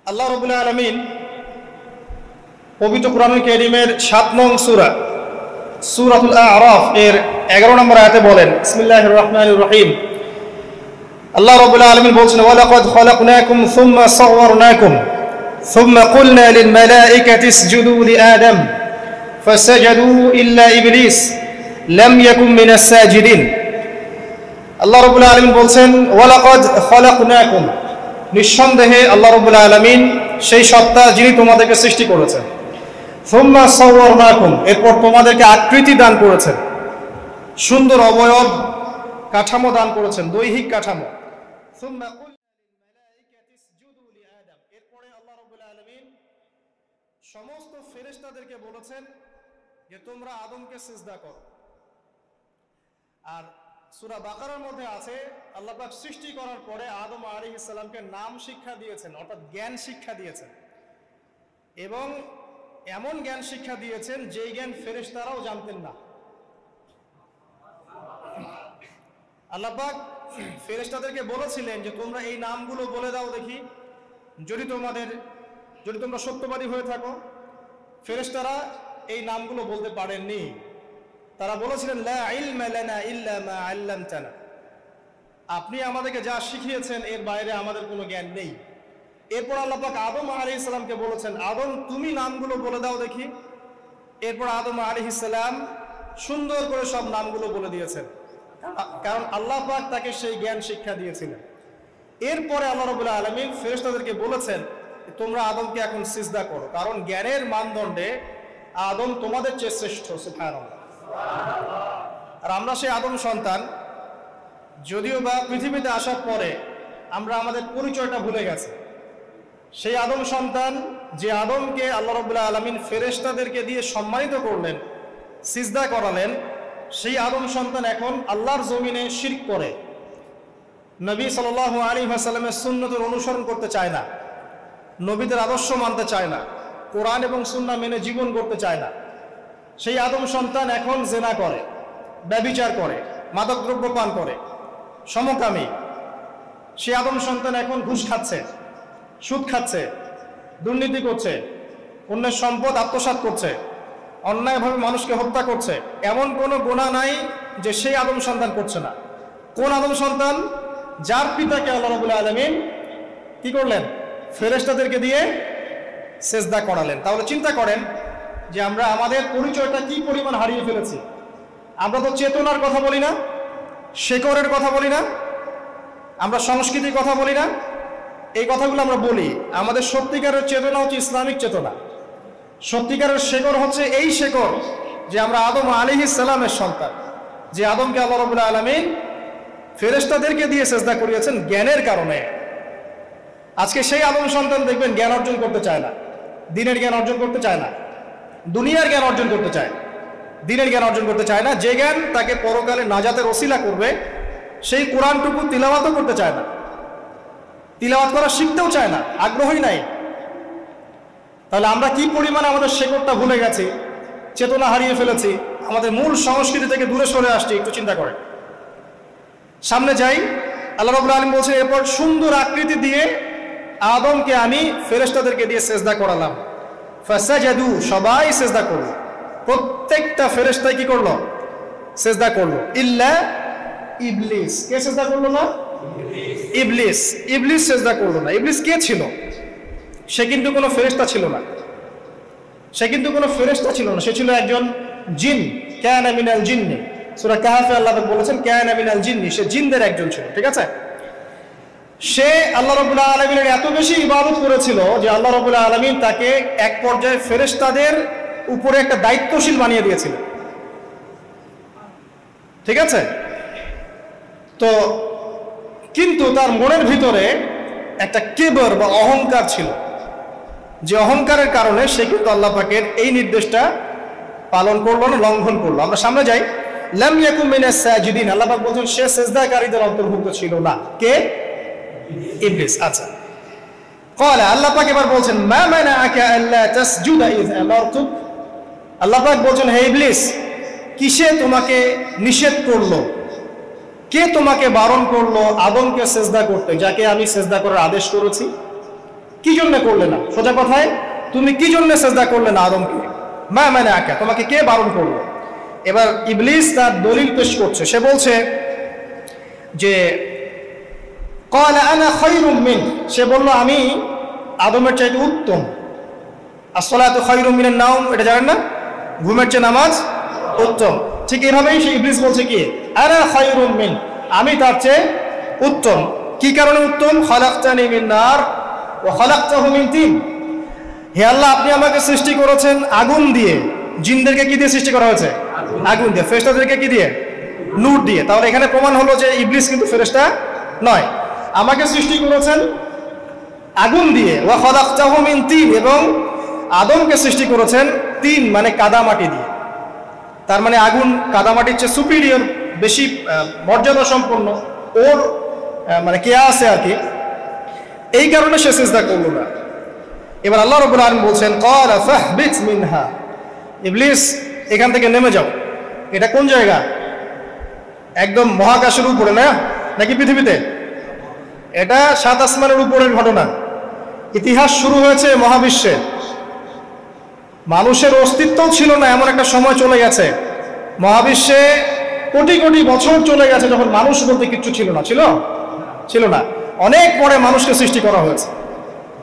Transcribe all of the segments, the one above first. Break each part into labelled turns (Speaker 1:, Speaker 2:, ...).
Speaker 1: আল্লাহ রাব্বুল আলামিন পবিত্র কোরআনুল কারীমের ৭ নং সূরা সূরাতুল আ'রাফ এর 11 নম্বর আয়াতে বলেন, বিসমিল্লাহির রহমানির রহিম। আল্লাহ রাব্বুল আলামিন বলছেন, ওয়ালাকাদ খালাকনাকুম সুম্মা সাওয়ারনাকুম সুম্মা কুলনা লিল মালাইকাতি ইসজুদু লিআদম ফাসাজাদু ইল্লা ইবলিস লাম ইয়াকুম মিনাস সাজিদিন। আল্লাহ রাব্বুল আলামিন বলছেন, ওয়ালাকাদ খালাকনাকুম, নিঃসন্দেহে আল্লাহ রাব্বুল আলামিন সেই সত্তা যিনি তোমাদেরকে সৃষ্টি করেছেন। সুম্মা সাওয়ারনাকুম, এরপর তোমাদেরকে আকৃতি দান করেছেন, সুন্দর অবয়ব কাঠামো দান করেছেন, দৈহিক কাঠামো। সুম্মা কুলনা লিল মালাইকাতি ইসজুদু লিআদম, এরপরে আল্লাহ রাব্বুল আলামিন সমস্ত ফেরেশতাদেরকে বলেছেন যে তোমরা আদমকে সিজদা করো। আর সূরা বাকারার মধ্যে আছে আল্লাহ পাক সৃষ্টি করার পরে আদম আলাইহিস সালামকে নাম শিক্ষা দিয়েছেন, অর্থাৎ জ্ঞান শিক্ষা দিয়েছেন, এবং এমন জ্ঞান শিক্ষা দিয়েছেন যেই জ্ঞান ফেরেশতারাও জানতেন না। আল্লাহ পাক ফেরেশতাদেরকে বলেছিলেন যে তোমরা এই নামগুলো বলে দাও দেখি, যদি তোমরা সত্যবাদী হয়ে থাকো। ফেরেশতারা এই নামগুলো বলতে পারেননি। তারা বলেছিলেন, লা ইলমা লানা ইল্লা মা আল্লামতানা, আপনি আমাদেরকে যা শিখিয়েছেন এর বাইরে আমাদের কোনো জ্ঞান নেই। এরপর আল্লাহ পাক আদম আলাইহিস সালামকে বলেছেন, আদম তুমি নামগুলো বলে দাও দেখি। এরপর আদম আলাইহিস সালাম সুন্দর করে সব নামগুলো বলে দিয়েছেন, কারণ আল্লাহ পাক তাকে সেই জ্ঞান শিক্ষা দিয়েছিলেন। এরপরে আল্লাহ রাব্বুল আলামিন ফেরেশতাদেরকে বলেছেন তোমরা আদমকে এখন সিজদা করো, কারণ জ্ঞানের মানদণ্ডে আদম তোমাদের চেয়ে শ্রেষ্ঠ। সুবহানাল্লাহ। আর আমরা সেই আদম সন্তান, যদিও বা পৃথিবীতে আসার পরে আমরা আমাদের পরিচয়টা ভুলে গেছি। সেই আদম সন্তান যে আদমকে আল্লাহ রাব্বুল আলামিন ফেরেশতাদেরকে দিয়ে সম্মানিত করলেন, সিজদা করালেন, সেই আদম সন্তান এখন আল্লাহর জমিনে শিরক করে, নবী সাল্লাল্লাহু আলাইহি ওয়াসাল্লামের সুন্নতের অনুসরণ করতে চায় না, নবীদের আদর্শ মানতে চায় না, কোরআন এবং সুন্নাহ মেনে জীবন করতে চায় না। সেই আদম সন্তান এখন জেনা করে, ব্যভিচার করে, মাদকদ্রব্য পান করে, সমকামী। সেই আদম সন্তান এখন ঘুষ খাচ্ছে, সুদ খাচ্ছে, দুর্নীতি করছে, অন্যের সম্পদ আত্মসাৎ করছে, অন্যায়ভাবে মানুষকে হত্যা করছে। এমন কোনো গুনাহ নাই যে সেই আদম সন্তান করছে না। কোন আদম সন্তান? যার পিতাকে আল্লাহ রাব্বুল আলামিন কি করলেন? ফেরেশতাদেরকে দিয়ে সেজদা করালেন। তাহলে চিন্তা করেন যে আমরা আমাদের পরিচয়টা কি পরিমাণ হারিয়ে ফেলেছি। আমরা তো চেতনার কথা বলি না, শেকড়ের কথা বলি না, আমরা সংস্কৃতির কথা বলি না। এই কথাগুলো আমরা বলি। আমাদের সত্যিকারের চেতনা হচ্ছে ইসলামিক চেতনা। সত্যিকারের শেকড় হচ্ছে এই শেকড় যে আমরা আদম আলাইহিস সালামের সন্তান, যে আদমকে আল্লাহ রাব্বুল আলামিন ফেরেশতাদেরকে দিয়ে সেজদা করিয়েছেন জ্ঞানের কারণে। আজকে সেই আদম সন্তান দেখবেন জ্ঞান অর্জন করতে চায় না, দিনের জ্ঞান অর্জন করতে চায় না, দুনিয়ার জ্ঞান অর্জন করতে চায়, দিনের জ্ঞান অর্জন করতে চায় না। যে জ্ঞান তাকে পরকালে নাজাতের ওসিলা করবে, সেই কোরআনটুকু তিলাওয়াতও করতে চায় না, তিলাওয়াত করা শিখতেও চায় না, আগ্রহই নাই। তাহলে আমরা কি পরিমাণে আমাদের শেকড়টা ভুলে গেছি, চেতনা হারিয়ে ফেলেছি, আমাদের মূল সংস্কৃতি থেকে দূরে সরে আসছি। একটু চিন্তা করেন। সামনে যাই। আল্লাহ রাব্বুল আলামিন বলছেন, এরপর সুন্দর আকৃতি দিয়ে আদমকে আমি ফেরেশতাদেরকে দিয়ে সেজদা করালাম। ফাসাজাদু, সবাই সেজদা করলো, প্রত্যেকটা ফেরেশতাই কি করলো? সেজদা করলো। ইল্লা ইবলিস, কে সেজদা করলো না? ইবলিস। ইবলিস সেজদা করলো না। ইবলিস কে ছিল? সে কিন্তু কোনো ফেরেশতা ছিল না। সে ছিল একজন জিন। কানা মিনাল জিন্নি, সূরা কাহফে আল্লাহ বলেছেন কানা মিনাল জিন্নি, সে জিনদের একজন ছিল। ঠিক আছে? সে আল্লাহ রাব্বুল আলামিনের এত বেশি ইবাদত করেছিল যে আল্লাহ রাব্বুল আলামিন তাকে এক পর্যায়ে ফেরেশতাদের উপরে একটা দায়িত্বশীল বানিয়ে দিয়েছিল। ঠিক আছে? তো কিন্তু তার মনের ভিতরে একটা কিবর বা অহংকার ছিল, যে অহংকারের কারণে সে কিন্তু আল্লাহ পাকের এই নির্দেশটা পালন করলো না, লঙ্ঘন করলো। আমরা সামনে যাই। লাম ইয়াকুম মিনাস সাজিদিন, আল্লাহ পাক বলেন সে সিজদাকারীদের অন্তর্ভুক্ত ছিল না। কে? ইবলিস। আচ্ছা, ক্বালা, আল্লাহ পাক এবার বলছেন মা মানাআকা আল্লা তাসজুদা ইয আমারতুক, আল্লাহ পাক বলছেন হে ইবলিস, কিসে তোমাকে নিষেধ করলো, কে তোমাকে বারণ করলো আদমকে সিজদা করতে, যাকে আমি সিজদা করার আদেশ করেছি? কি জন্য করলে না? সোজা কথায় তুমি কি জন্য সেজদা করলে না আদমকে? মা মানে আকা, তোমাকে কে বারণ করলো? এবার ইবলিস তার দলিল পেশ করছে। সে বলছে যে ক্বালা আনা খায়রুম মিন, সে বলল আমি আদমের চাইতে উত্তম। আসসালাতু খায়রুম মিনান নাওম, এটা জানেন না? ঘুমের চেয়ে নামাজ উত্তম। ঠিক এভাবেই সে ইবলিস বলছে কি আনা খায়রুম মিন, আমি তার চেয়ে উত্তম। কি কারণে উত্তম? খালাকতানি মিন নার ওয়া খালাকতাহু মিন তিন, হে আল্লাহ আপনি আমাকে সৃষ্টি করেছেন আগুন দিয়ে, জিনদেরকে কি দিয়ে সৃষ্টি করা হয়েছে? আগুন দিয়ে। ফেরেশতাদেরকে কি দিয়ে? নূর দিয়ে। তাহলে এখানে প্রমাণ হলো যে ইবলিস কিন্তু ফেরেশতা নয়। আমাকে সৃষ্টি করেছেন আগুন দিয়ে, ওয়া খালাকতাহু মিন তিন, এবং আদমকে সৃষ্টি করেছেন তিন মানে কাদামাটি দিয়ে। তার মানে আগুন কাদামাটির চেয়ে সুপিরিয়র, বেশি মর্যাদা সম্পন্ন, ওর মানে কে আছে আর কি, এই কারণে সে সিজদা করল না। এবার আল্লাহ রাব্বুল আলামিন বলছেন ক্বালা ফাহবিত মিনহা, ইবলিস এখান থেকে নেমে যাও। এটা কোন জায়গা? একদম মহাকাশের উপরে না, নাকি পৃথিবীতে? এটা সাত আসমানের উপরের ঘটনা। ইতিহাস শুরু হয়েছে মহাবিশ্বে, মানুষের অস্তিত্বও ছিল না এমন একটা সময় চলে গেছে। মহাবিশ্বে কোটি কোটি বছর চলে গেছে যখন মানুষ বলতে কিচ্ছু ছিল না। ছিল না। অনেক পরে মানুষকে সৃষ্টি করা হয়েছে।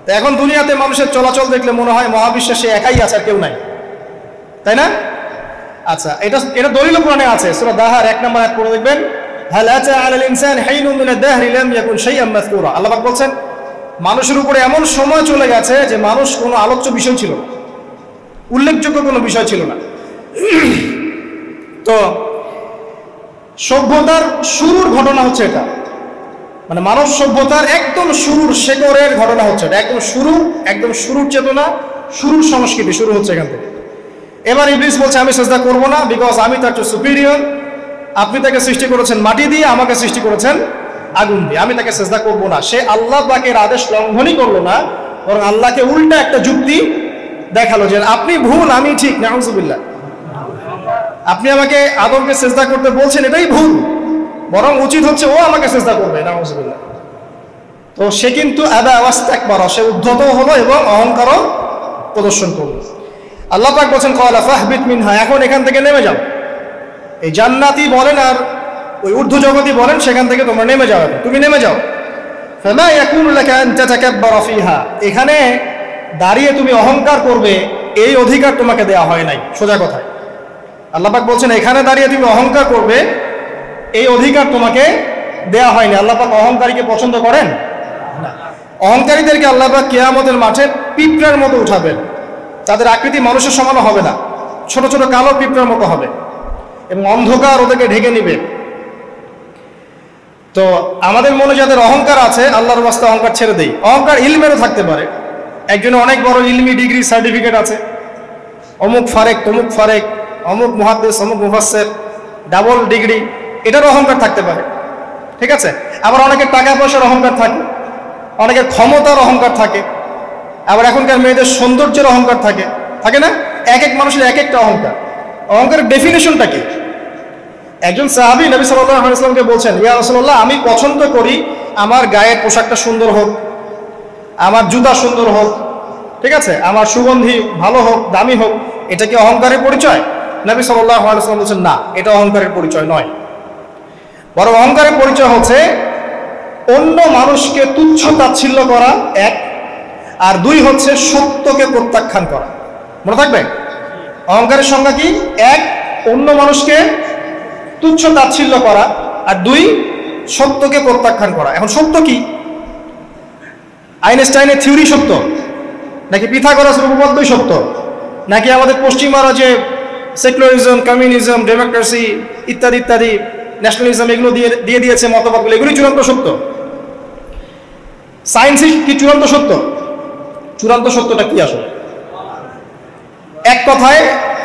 Speaker 1: তো এখন দুনিয়াতে মানুষের চলাচল দেখলে মনে হয় মহাবিশ্বে সে একাই আছে, আর কেউ নাই, তাই না? আচ্ছা, এটা দলিল কোরআনে আছে। সূরা দাহার 1 নম্বর আয়াত পড়ে দেখবেন, হাল আতা আলাল ইনসানি হাইনুম মিনাদ দাহরি লাম ইয়াকুন শাইআন মাযকুরা। আল্লাহ পাক বলছেন মানুষের উপরে এমন সময় চলে গেছে যে মানুষ কোনো আলোচ্য বিষয় ছিল না, উল্লেখযোগ্য কোনো বিষয় ছিল না। তো সভ্যতার শুরুর ঘটনা হচ্ছে এটা, মানে মানব সভ্যতার একদম শুরুর শেকড়ের ঘটনা হচ্ছে এটা। একদম শুরুর চেতনা, শুরুর সংস্কৃতি শুরু হচ্ছে এখান থেকে। এবার ইবলিস বলছে আমি সিজদা করব না, বিকজ আমি তার চেয়ে সুপিরিয়র। আপনি তাকে সৃষ্টি করেছেন মাটি দিয়ে, আমাকে সৃষ্টি করেছেন আগুন দিয়ে, আমি তাকে সিজদা করব না। সে আল্লাহ পাকের আদেশ লঙ্ঘনই করলো না, বরং আল্লাহকে উল্টা একটা যুক্তি দেখালো যে আপনি ভুল, আমি ঠিক। নাউজুবিল্লাহ, আপনি আমাকে আদমকে সিজদা করতে বলছেন, এটাই ভুল, বরং উচিত হচ্ছে ও আমাকে সিজদা করবে। নাউজুবিল্লাহ। তো সে কিন্তু আবা ওয়াস্তাকবারা, সে উদ্ধত হলো এবং অহংকারও প্রদর্শন করলো। আল্লাহ পাক বলেন ক্বালা ফাহবিত মিনহা, এখন এখান থেকে নেমে যাও। এই জান্নাতি বলেন আর ওই ঊর্ধ্ব জগতই বলেন, সেখান থেকে তোমরা নেমে যাও, তুমি নেমে যাও। ফামা ইয়াকুনু লাকা আন তাতাকাব্বারা ফিহা, এখানে দাঁড়িয়ে তুমি অহংকার করবে এই অধিকার তোমাকে দেয়া হয় নাই। সোজা কথায় আল্লাহ পাক বলছেন এখানে দাঁড়িয়ে তুমি অহংকার করবে এই অধিকার তোমাকে দেয়া হয়নি। আল্লাহ পাক অহংকারীকে পছন্দ করেন না। অহংকারীদেরকে আল্লাহ পাক কিয়ামতের মাঠে পিঁপড়ার মতো উঠাবেন। তাদের আকৃতি মানুষের সমানও হবে না, ছোট ছোট কালো পিঁপড়ার মতো হবে, এবং অন্ধকার ওদেরকে ঢেকে নিবে। তো আমাদের মনে যাদের অহংকার আছে, আল্লাহর রাস্তা অহংকার ছেড়ে দেই। অহংকার ইলমেরও থাকতে পারে, একজনের অনেক বড় ইলমি ডিগ্রি সার্টিফিকেট আছে, অমুক ফারেক তমুক ফারেক, অমুক মুহাদ্দিস অমুক মুফাসসির, ডাবল ডিগ্রি, এটার অহংকার থাকতে পারে, ঠিক আছে। আবার অনেকের টাকা পয়সার অহংকার থাকে, অনেকের ক্ষমতার অহংকার থাকে, আবার এখনকার মেয়েদের সৌন্দর্যের অহংকার থাকে, থাকে না? এক এক মানুষের এক একটা অহংকার। অহংকারের ডেফিনেশনটা কি? একজন সাহাবী নবী সাল্লাল্লাহু আলাইহি ওয়াসাল্লামকে বলছেন, ইয়া রাসূলুল্লাহ, আমি পছন্দ করি আমার গায়ের পোশাকটা সুন্দর হোক, আমার জুতা সুন্দর হোক, ঠিক আছে, আমার সুগন্ধি ভালো হোক, দামি হোক। এটা কি অহংকারের পরিচয়? নবী সাল্লাল্লাহু আলাইহি ওয়াসাল্লাম বলছেন না, এটা অহংকারের পরিচয় নয়। বরং অহংকারের পরিচয় হচ্ছে অন্য মানুষকে তুচ্ছ তাচ্ছিল্য করা এক, আর দুই হচ্ছে সত্যকে প্রত্যাখ্যান করা। মনে থাকবে অহংকারের সংজ্ঞা কি? এক, অন্য মানুষকে তুচ্ছ তাচ্ছিল্য করা, আর দুই, সত্যকে প্রত্যাখ্যান করা। এখন সত্য কি? আইনস্টাইনের থিওরি সত্য, নাকি পিথাগোরাসের উপপাদ্যই সত্য, নাকি আমাদের পশ্চিমারা যে সেকুলারিজম, কমিউনিজম, ডেমোক্রেসি ইত্যাদি ইত্যাদি, ন্যাশনালিজম এগুলো দিয়ে দিয়েছে মতবাদগুলো, এগুলি চূড়ান্ত সত্য? সায়েন্সই কি চূড়ান্ত সত্য? চূড়ান্ত সত্যটা কি আসলে? এক কথায়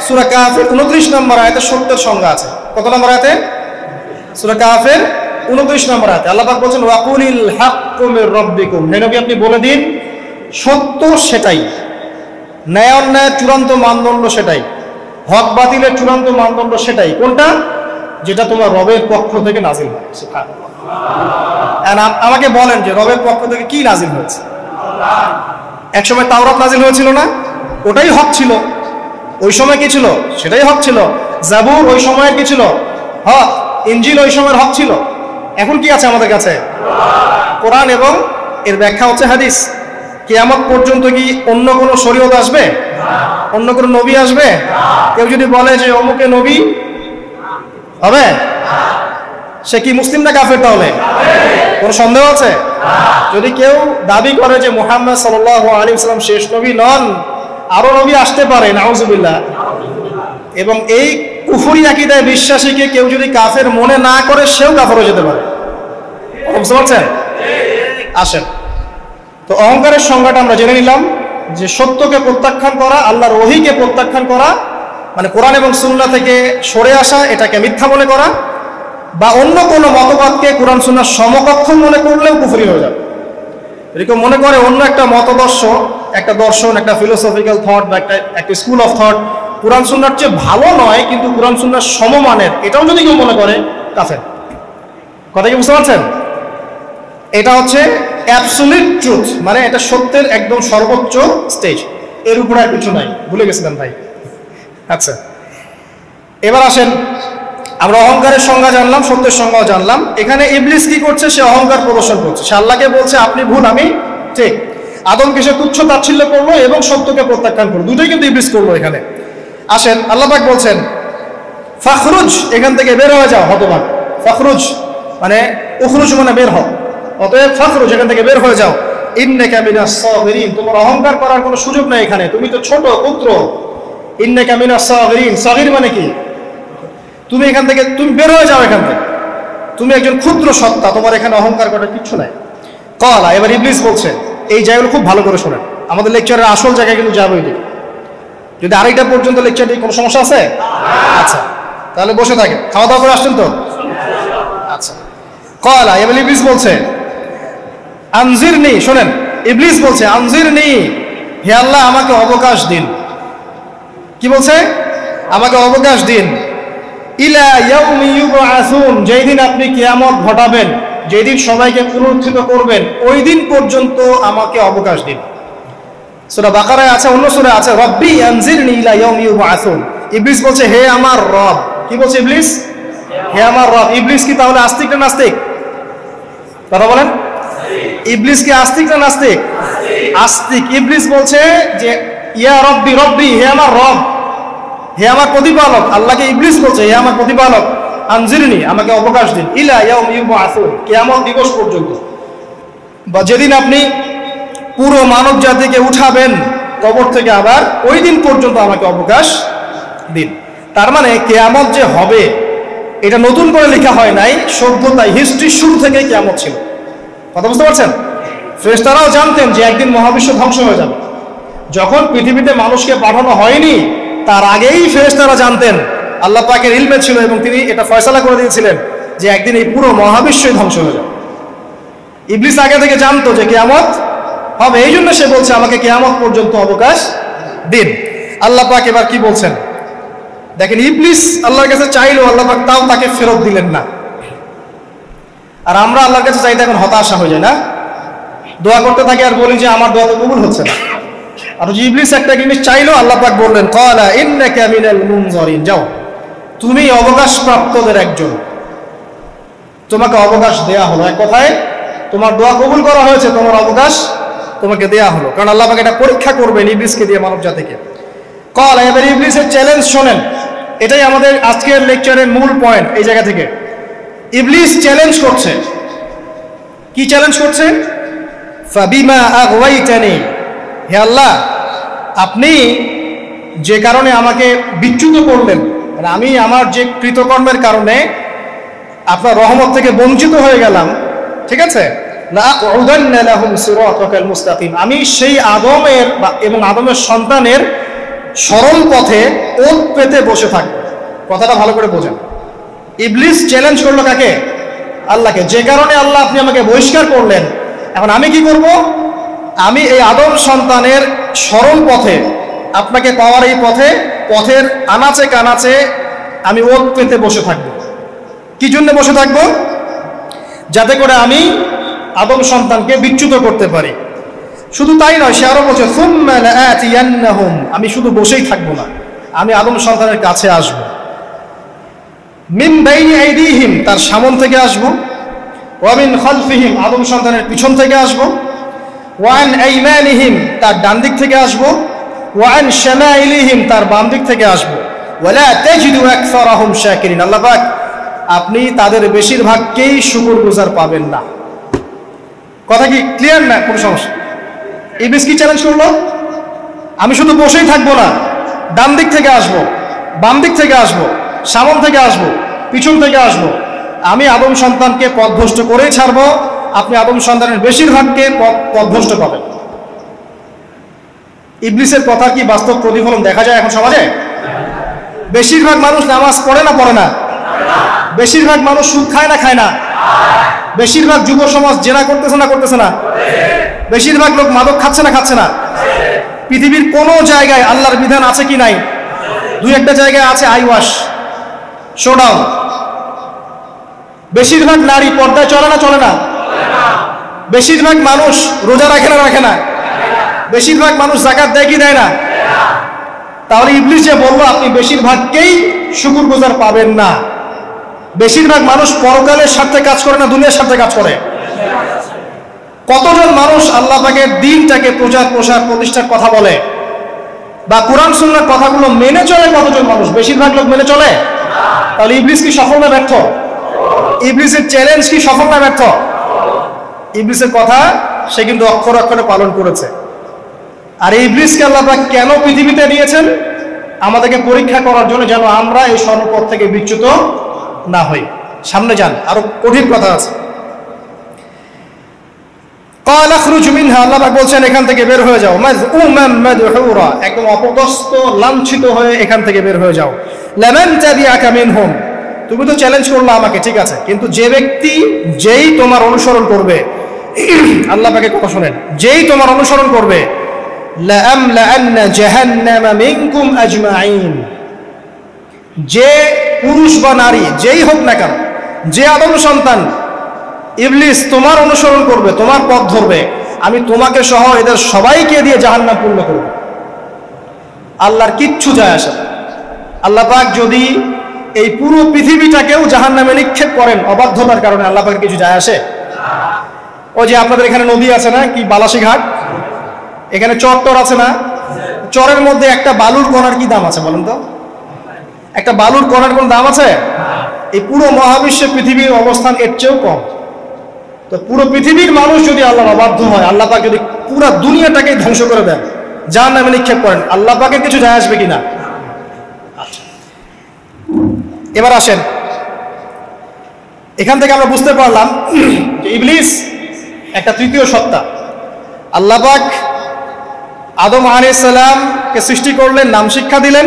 Speaker 1: সূরা কাহফের 29 নম্বর আয়াতে সত্যের সংজ্ঞা আছে। কত নম্বর আয়াতে? সূরা কাহফের 29 নম্বর আয়াতে আল্লাহ পাক বলেন ওয়াকুলিল হাক্কু মির রাব্বিকুম, হে নবী আপনি বলে দিন সত্য সেটাই, ন্যায় অন্যায়ের চূড়ান্ত মানদণ্ড সেটাই, হক বাতিলের চূড়ান্ত মানদণ্ড সেটাই। কোনটা? যেটা তোমার রবের পক্ষ থেকে নাজিল হয়। সুবহানাল্লাহ। আমাকে বলেন যে রবের পক্ষ থেকে কি নাজিল হয়েছে? একসময় তাওরাত নাজিল হয়েছিল না, ওটাই হক ছিল। ওই সময় কি ছিল? সেটাই হক ছিল। জাবুর ওই সময়ের কি ছিল? হক। ইনজিল ওই সময়ের হক ছিল। এখন কি আছে আমাদের কাছে? কোরআন এবং এর ব্যাখ্যা হচ্ছে হাদিস। কিয়ামত পর্যন্ত কি অন্য কোনো শরীয়ত আসবে? অন্য কোনো নবী আসবে? কেউ যদি বলে যে অমুকে নবী হবে, সে কি মুসলিম না কাফের? তাহলে কোনো সন্দেহ আছে? যদি কেউ দাবি করে যে মুহাম্মদ সাল্লাল্লাহু আলাইহি ওয়াসাল্লাম শেষ নবী নন, আরো নবী আসতে পারে, নাউজুবিল্লাহ, এবং এই কুফরি আকীদায় বিশ্বাসীকে কেউ যদি কাফের মনে না করে, সেও কাফের হয়ে যেতে পারে। বুঝতে পারছেন? আসেন, তো অহংকারের সংজ্ঞাটা আমরা জেনে নিলাম যে সত্যকে প্রত্যাখ্যান করা, আল্লাহর ওহীকে প্রত্যাখ্যান করা, মানে কোরআন এবং সুন্নাহ থেকে সরে আসা, এটাকে মিথ্যা মনে করা, বা অন্য কোনো মতবাদকে কোরআন সুন্নাহর সমকক্ষ মনে করলেও কুফরি হয়ে যাবে। এরকম মনে করে অন্য একটা মতদর্শ, একটা দর্শন, একটা ফিলোসফিক্যাল থট বা একটা স্কুল অফ থট কোরআন সুন্নাহর চেয়ে ভালো নয় কিন্তু কোরআন সুন্নাহর সমমানের, এটাও যদি কেউ মনে করে, কাফের। কথা কি বুঝতে পারছেন? এটা হচ্ছে অ্যাবসলিউট ট্রুথ, মানে এটা সত্যের একদম সর্বোচ্চ স্টেজ, এর উপরে আর কিছু নাই। ভুলে গেছিলেন ভাই? আচ্ছা, এবার আসেন, আমরা অহংকারের সংজ্ঞা জানলাম, সত্যের সংজ্ঞাও জানলাম। এখানে ইবলিস কি করছে? সে অহংকার প্রদর্শন করছে। সে আল্লাহকে বলছে আপনি ভুল, আমি ঠিক। আদমকে সে তুচ্ছ তাচ্ছিল্য করলো এবং সত্যকে প্রত্যাখ্যান করলো, দুটোই কিন্তু ইবলিস করলো এখানে। আসেন, আল্লাহ পাক বলছেন ফাখরুজ, এখান থেকে বের হয়ে যাও হতভাগ। ফাখরুজ মানে উখরুজ মানে বের হও, অতএব ফাখরুজ, এখান থেকে বের হয়ে যাও। ইন্নাকা মিনাস সাগিরিন, তোমার অহংকার করার কোনো সুযোগ নাই এখানে, তুমি তো ছোট পুত্র। ইন্নাকা মিনাস সাগিরিন, সাগির মানে কি? তুমি এখান থেকে, তুমি বের হয়ে যাও এখান থেকে, তুমি একজন ক্ষুদ্র সত্তা, তোমার এখানে অহংকার করার কিচ্ছু নাই। কলা, এবার ইবলিস বলছে, এই জায়গাগুলো খুব ভালো করে শোনেন, আমাদের লেকচারের আসল জায়গায় কিন্তু যাবে। যদি আড়াইটা পর্যন্ত লেকচার দিই, কোনো সমস্যা আছে? আচ্ছা, তাহলে বসে থাকেন, খাওয়া দাওয়া করে আসছেন তো? আচ্ছা, কলা, এবার ইবলিস বলছে আনজিরনি, শোনেন, ইবলিস বলছে আনজিরনি, হে আল্লাহ আমাকে অবকাশ দিন। কি বলছে? আমাকে অবকাশ দিন। ইলা ইয়াউমি ইউবআসুন, যেই দিন আপনি কিয়ামত ঘটাবেন, যেই দিন সবাইকে পুনরুত্থিত করবেন, ওই দিন পর্যন্ত আমাকে অবকাশ দিন। সূরা বাকারায় আছে, অন্য সূরায় আছে রব্বি আনজিরনি ইলা ইয়াউমি ইউবআসুন। ইবলিস বলছে হে আমার রব। কি বলছে ইবলিস? হে আমার রব। ইবলিস কি তাহলে আস্তিক না নাস্তিক? কথা বলেন, ইবলিস কি আস্তিক না নাস্তিক? আস্তিক। ইবলিস বলছে যে ইয়া রব্বি, রব্বি হে আমার রব, হে আমার প্রতিপালক। আল্লাহকে ইবলিস বলছে হে আমার প্রতিপালক, আনজিরনি আমাকে অবকাশ দিন, ইলা ইয়াউমি ইউবআসুন, কিয়ামত দিবস পর্যন্ত, বা যেদিন আপনি পুরো মানব জাতিকে উঠাবেন কবর থেকে, আবার ওই দিন পর্যন্ত আমাকে অবকাশ দিন। তার মানে কিয়ামত যে হবে এটা নতুন করে লেখা হয় নাই, সভ্যতায় হিস্ট্রির শুরু থেকে কিয়ামত ছিল। কথা বুঝতে পারছেন? ফেরেশতারাও জানতেন যে একদিন মহাবিশ্ব ধ্বংস হয়ে যাবে। যখন পৃথিবীতে মানুষকে পাঠানো হয়নি তার আগেই ফেরেশতারা জানতেন, আল্লাহ পাকের ইলমে ছিল এবং তিনি এটা ফয়সালা করে দিয়েছিলেন যে একদিন এই পুরো মহাবিশ্বই ধ্বংস হয়ে যাবে। ইবলিস আগে থেকে জানতো যে কিয়ামত হবে, এই জন্য সে বলছে আমাকে কিয়ামত পর্যন্ত অবকাশ দিন। আল্লাহ পাক এবার কি বলছেন দেখেন, ইবলিস আল্লাহর কাছে চাইলো, আল্লাহ পাক তাও তাকে ফেরত দিলেন না। আর আমরা আল্লাহর কাছে চাইতে এখন হতাশা হয়ে যায় না, দোয়া করতে থাকি আর বলি যে আমার দোয়া তো কবুল হচ্ছে না। আর ইবলিস একটা জিনিস চাইলো, আল্লাহ পাক বললেন ক্বালা ইন্নাকা মিনাল মুনজারিন, যাও তুমি অবকাশ প্রাপ্তদের একজন, তোমাকে অবকাশ দেয়া হলো। এক কথায় তোমার দোয়া কবুল করা হয়েছে, তোমার অবকাশ তোমাকে দেয়া হলো, কারণ আল্লাহ পাক এটা পরীক্ষা করবেন ইবলিসকে দিয়ে, মানব জাতিকে। ক্বালা, এবার ইবলিসের চ্যালেঞ্জ শোনেন, এটাই আমাদের আজকের লেকচারের মূল পয়েন্ট। এই জায়গা থেকে ইবলিস চ্যালেঞ্জ করছে। কি চ্যালেঞ্জ করছে? ফাবিমা আগওয়াইতানি, হে আল্লাহ আপনি যে কারণে আমাকে বিচ্যুত করলেন, মানে আমি আমার যে কৃতকর্মের কারণে আপনার রহমত থেকে বঞ্চিত হয়ে গেলাম, ঠিক আছে, লাআকুদান্না লাহুম সিরাতাকাল মুস্তাকিম, আমি সেই আদমের এবং আদমের সন্তানের সরল পথে ওত পেতে বসে থাকবো। কথাটা ভালো করে বোঝেন, ইবলিস চ্যালেঞ্জ করলো কাকে? আল্লাহকে। যে কারণে আল্লাহ আপনি আমাকে বহিষ্কার করলেন, এখন আমি কি করব? আমি এই আদম সন্তানের সরল পথে, আপনাকে পাওয়ার এই পথে, পথের আনাচে কানাচে আমি ওত পেতে বসে থাকবো। কি জন্য বসে থাকবো? যাতে করে আমি আদম সন্তানকে বিচ্যুত করতে পারি। শুধু তাই নয়, সে আরো বলছে সুম্মা লাআতিয়ান্নাহুম, আমি শুধু বসেই থাকবো না, আমি আদম সন্তানের কাছে আসব। মিন বাইনি আইদিহিম, তার সামন থেকে আসব। ওয়া মিন খালফিহিম, আদম সন্তানের পিছন থেকে আসব। ওয়া আন আইমানিহিম, তার ডান দিক থেকে আসব। ওয়া আন শামাইলিহিম, তার বাম দিক থেকে আসব। ওয়ালা তাজিদু আকসারাহুম শাকিরিন, আল্লাহ পাক আপনি তাদের বেশিরভাগকেই শুকরগুজার পাবেন না। কথা কি ক্লিয়ার না? কোনো সমস্যা? ইবলিস কি চ্যালেঞ্জ করলো? আমি শুধু বসেই থাকবো না, ডান দিক থেকে আসব, বাম দিক থেকে আসব, সামন থেকে আসব, পিছন থেকে আসব, আমি আদম সন্তানকে পথভ্রষ্ট করেই ছাড়বো, আপনি আদম সন্তানের বেশিরভাগকে পথভ্রষ্ট পাবেন। ইবলিসের কথা কি বাস্তব প্রতিফলন দেখা যায় এখন সমাজে? বেশিরভাগ মানুষ নামাজ পড়ে না পড়ে না? বেশিরভাগ মানুষ সুদ খায় না খায় না? বেশিরভাগ যুব সমাজ জেনা করতেছে না করতেছে না? বেশিরভাগ লোক মাদক খাচ্ছে না খাচ্ছে না? পৃথিবীর কোন জায়গায় আল্লাহর বিধান আছে কি নাই? দুই একটা জায়গায় আছে আই ওয়াশ, শোডাউন। বেশিরভাগ নারী পর্দায় চলে না চলে না? বেশিরভাগ মানুষ রোজা রাখে না রাখে না? বেশিরভাগ মানুষ যাকাত দেয় কি দেয় না? তাহলে ইবলিস যে বললো আপনি বেশিরভাগকেই শুকরগুজার পাবেন না, বেশিরভাগ মানুষ পরকালের স্বার্থে কাজ করে না দুনিয়ার স্বার্থে কাজ করে? কতজন মানুষ আল্লাহ পাকের দ্বীনটাকে প্রচার প্রসার প্রতিষ্ঠার কথা বলে বা কোরআন সুন্নাহর কথাগুলো মেনে চলে? কতজন মানুষ? বেশিরভাগ লোক মেনে চলে। তাহলে ইবলিস কি সফল না ব্যর্থ? ইবলিসের চ্যালেঞ্জ কি সফল না ব্যর্থ? ইবলিসের কথা সে কিন্তু অক্ষরে অক্ষরে পালন করেছে। আর ইবলিসকে আল্লাহ পাক কেন পৃথিবীতে দিয়েছেন? আমাদেরকে পরীক্ষা করার জন্য, যেন আমরা এই সর্বপথ থেকে বিচ্যুত না হই। সামনে যান, আরো কঠিন কথা আছে। قال اخرج منها, আল্লাহ পাক বলছেন এখান থেকে বের হয়ে যাও। মাযউমান মাদহুরা, একদম অপদস্থ লাঞ্ছিত হয়ে এখান থেকে বের হয়ে যাও। লামান তাবিআকা মিনহুম, তুমি তো চ্যালেঞ্জ করলে আমাকে, ঠিক আছে, কিন্তু যে ব্যক্তি যেই তোমার অনুসরণ করবে, আল্লাহ পাকের কথা শুনেন, যেই তোমার অনুসরণ করবে, লাআমলাআন্না জাহান্নামা মিনকুম আজমাইন, যে পুরুষ বা নারী যেই হোক না কেন, যে আদম সন্তান ইবলিস তোমার অনুসরণ করবে, তোমার পথ ধরবে, আমি তোমাকে সহ এদের সবাইকে দিয়ে জাহান্নাম পূর্ণ করব। আল্লাহর কিচ্ছু যায় আসে না। আল্লাহ পাক যদি এই পুরো পৃথিবীটাকেও জাহান্নামে নিক্ষেপ করেন অবাধ্যতার কারণে, আল্লাহ পাকের কিছু যায় আসে? ওই যে আপনাদের এখানে নদী আছে না, কি বালাসী ঘাট, এখানে চর আছে না? চরের মধ্যে একটা বালুর কণার কি দাম আছে বলেন তো? একটা বালুর কণার কোন দাম আছে? এই পুরো মহাবিশ্বে পৃথিবীর অবস্থান এর চেয়েও কম। তো পুরো পৃথিবীর মানুষ যদি আল্লাহর অবাধ্য হয়, আল্লাহ পাক যদি পুরো দুনিয়াটাকে ধ্বংস করে দেন, জাহান্নামে নিক্ষেপ করেন, আল্লাহ পাকের কিছু যায় আসবে কিনা? আচ্ছা, এবার আসেন, এখান থেকে আমরা বুঝতে পারলাম যে ইবলিস একটা তৃতীয় সত্তা। আল্লাহ পাক আদম আলাইহিস সালামকে সৃষ্টি করলেন, নাম শিক্ষা দিলেন,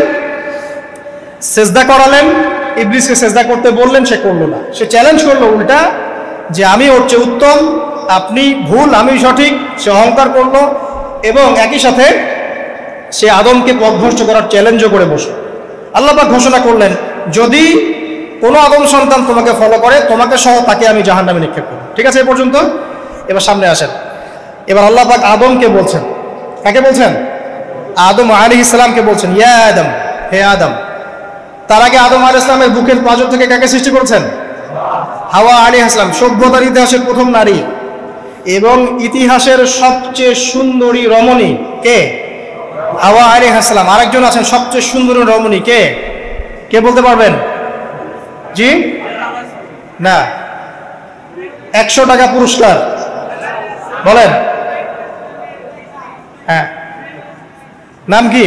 Speaker 1: সেজদা করালেন, ইবলিসকে সেজদা করতে বললেন, সে করলো না। সে চ্যালেঞ্জ করলো উল্টা, যে আমি ওর চেয়ে উত্তম, আপনি ভুল আমি সঠিক। সে অহংকার করলো এবং একই সাথে সে আদমকে পথভ্রষ্ট করার চ্যালেঞ্জও করে বসল। আল্লাহ পাক ঘোষণা করলেন, যদি কোনো আদম সন্তান তোমাকে ফলো করে, তোমাকে সহ তাকে আমি জাহান্নামে নিক্ষেপ করব। ঠিক আছে এই পর্যন্ত? এবার সামনে আসেন। এবার আল্লাহ পাক আদমকে বলছেন, কাকে বলছেন? আদম আলাইহিস সালামকে বলছেন, ইয়া আদম, হে আদম। তার আগে আদম আলাইহিস সালামের বুকের পাঁজর থেকে কাকে সৃষ্টি করেছেন? হাওয়া আলাইহিস সালাম, সভ্যতার ইতিহাসের প্রথম নারী এবং ইতিহাসের সবচেয়ে সুন্দরী রমণী কে? হাওয়া আলাইহিস সালাম। আরেকজন আছেন সবচেয়ে সুন্দরী রমণী, কে? কে বলতে পারবেন? জি না, 100 টাকা পুরস্কার বলেন। হ্যাঁ, নাম কি?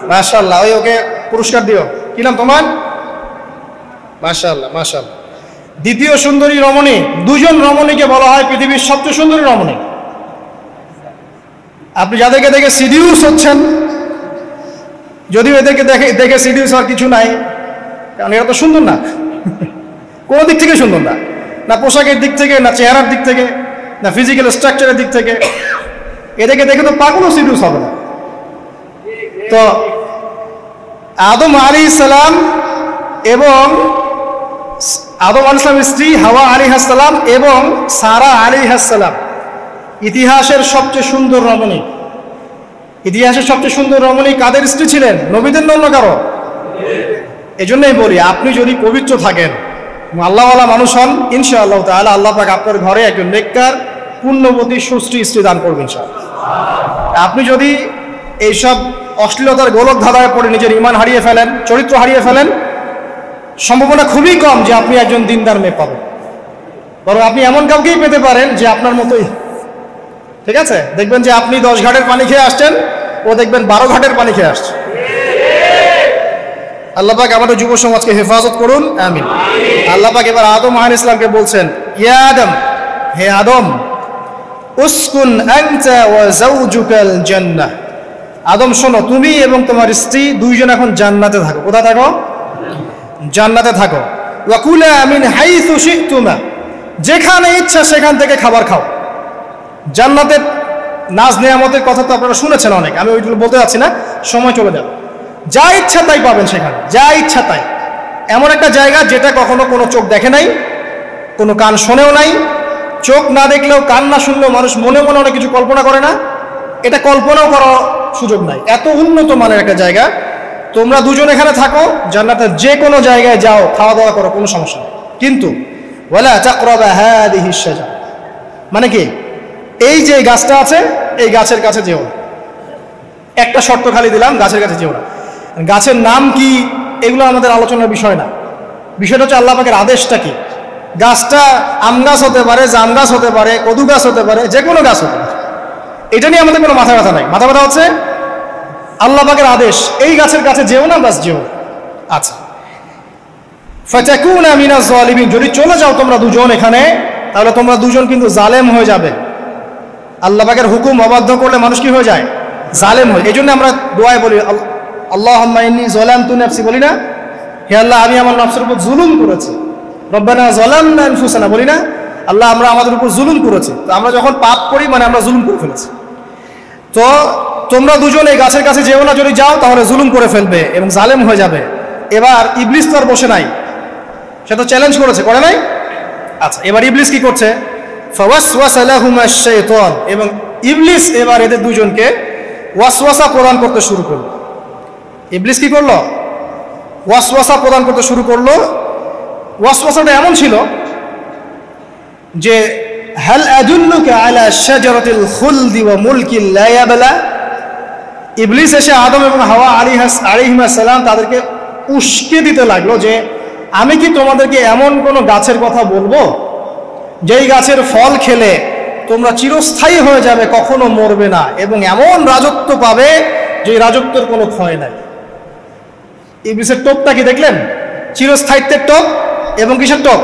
Speaker 1: মাশাআল্লাহ, ওই ওকে পুরস্কার দিও। কি নাম তোমার? মাশাআল্লাহ মাশাআল্লাহ। দ্বিতীয় সুন্দরী রমণী, দুজন রমণীকে বলা হয় পৃথিবীর সবচেয়ে সুন্দরী রমণী। আপনি যাদেরকে দেখে সিডিউস হচ্ছেন, যদিও এদেরকে দেখে সিডিউস হওয়ার কিছু নাই, কারণ এরা তো সুন্দর না, কোনো দিক থেকে সুন্দর না, না পোশাকের দিক থেকে, না চেহারার দিক থেকে, না ফিজিক্যাল স্ট্রাকচারের দিক থেকে। এদেরকে দেখে তো পাগলও সিডিউস হবে না। তো আদম আলাইহিস সালাম এবং আদম আলাইহিস সালামের স্ত্রী হাওয়া আলাইহিস সালাম এবং সারা আলাইহিস সালাম, ইতিহাসের সবচেয়ে সুন্দর রমণী, ইতিহাসের সবচেয়ে সুন্দর রমণী কাদের স্ত্রী ছিলেন? নবীদের অন্য কারো? এজন্যই বলি, আপনি যদি পবিত্র থাকেন, আল্লাহওয়ালা মানুষ হন, ইনশাআল্লাহ তাআলা আল্লাহ পাক আপনার ঘরে একজন নেককার পুণ্যবতী সুষ্ঠী স্ত্রী দান করবেন ইনশাআল্লাহ। আপনি যদি এইসব অশ্লীলতার গোলক ধাঁধায় পড়ে নিজের ঈমান হারিয়ে ফেলেন, চরিত্র হারিয়ে ফেলেন, সম্ভাবনা খুবই কম যে আপনি একজন দিনদার মেয়ে পাবেন। বরং আপনি এমন কাউকেই পেতে পারেন যে আপনার মতোই, ঠিক আছে? দেখবেন যে আপনি 10 ঘাটের পানি খেয়ে আসছেন, ও দেখবেন 12 ঘাটের পানি খেয়ে আসছে। আল্লাহ পাক আমাদের যুব সমাজকে হেফাজত করুন, আমিন। আল্লাহ পাক এবার আদম আলাইহিস সালামকে বলছেন, ইয়া আদম, হে আদম, উসকুন আনতা ওয়া যাওজুকাল জান্নাহ। আদম শোনো, তুমি এবং তোমার স্ত্রী দুইজন এখন জান্নাতে থাকো। কোথায় থাকো? জান্নাতে থাকো। ওয়া কুলা মিন হাইসু শি'তুমা, যেখানে ইচ্ছা সেখান থেকে খাবার খাও। জান্নাতের নাজ নেয়ামতের কথা তো আপনারা শুনেছেন অনেক, আমি ওইগুলো বলতে যাচ্ছি না, সময় চলে যাবে। যা ইচ্ছা তাই পাবেন সেখানে, যা ইচ্ছা তাই। এমন একটা জায়গা যেটা কখনো কোনো চোখ দেখে নাই, কোনো কান শোনেও নাই। চোখ না দেখলেও, কান না শুনলেও মানুষ মনে মনে অনেক কিছু কল্পনা করে না, এটা কল্পনাও করার সুযোগ নাই। এত উন্নত মানের একটা জায়গা। তোমরা দুজন এখানে থাকো, জান্নাতের যে কোনো জায়গায় যাও, খাওয়া দাওয়া করো, কোনো সমস্যা নেই। কিন্তু ওয়ালা তাকরাবা হাদিহিশ শাজারা, মানে কি, এই যে গাছটা আছে এই গাছের কাছে যেও না। একটা শর্ত খালি দিলাম, গাছের কাছে যেও না। গাছের নাম কি এগুলো আমাদের আলোচনার বিষয় না। বিষয়টা হচ্ছে আল্লাহ পাকের আদেশটা কি। গাছটা আম গাছ হতে পারে, জাম গাছ হতে পারে, কদু গাছ হতে পারে, যে কোনো গাছ হতে পারে। এটা নিয়ে আমাদের কোনো মাথা ব্যথা নাই। মাথা ব্যথা হচ্ছে আল্লাহ পাকের আদেশ, এই গাছের কাছে যেও না, বাস যেও না। আচ্ছা, ফাতাকুনা মিনাজ জালিমিন, যদি চলে যাও তোমরা দুজন এখানে, তাহলে তোমরা দুজন কিন্তু জালেম হয়ে যাবে। আল্লাহ পাকের হুকুম অবাধ্য করলে মানুষ কি হয়ে যায়? জালেম হয়। এই জন্য আমরা দোয়ায় বলি, আল্লাহুম্মা ইন্নী যালামতু নাফসি, বলি না? হে আল্লাহ, আমি আমার নফসের উপর জুলুম করেছি। রব্বানা যালামনা আনফুসানা, বলি না? আল্লাহ, আমরা আমাদের উপর জুলুম করেছি। তো আমরা যখন পাপ করি মানে আমরা জুলুম করে ফেলেছি। তো তোমরা দুজন এই গাছের কাছে যেও না, যদি যাও তাহলে জুলুম করে ফেলবে এবং জালেম হয়ে যাবে। এবার ইবলিস তো আর বসে নাই, সে তো চ্যালেঞ্জ করেছে, করে নাই? আচ্ছা, এবার ইবলিস কি করছে? ফাওয়াসওয়াসা লাহুমাশ শাইতান, এবং ইবলিস এবার এদের দুজনকে ওয়াসওয়াসা প্রদান করতে শুরু করলো। ইবলিস কি করলো? ওয়াসওয়াসা প্রদান করতে শুরু করলো। ওয়াসওয়াসাটা এমন ছিল যে, হাল আদুল্লুকা আলা শাজারাতিল খুলদি ওয়া মুলকিন লা ইয়াবলা। ইবলিস এসে আদম এবং হাওয়া আলাইহিস সালাম তাদেরকে উস্কে দিতে লাগলো যে, আমি কি তোমাদেরকে এমন কোনো গাছের কথা বলবো যেই গাছের ফল খেলে তোমরা চিরস্থায়ী হয়ে যাবে, কখনো মরবে না, এবং এমন রাজত্ব পাবে যে রাজত্বের কোনো ক্ষয় নাই। ইবলিসের টোপটা কি দেখলেন? চিরস্থায়িত্বের টোপ এবং কিসের টোপ?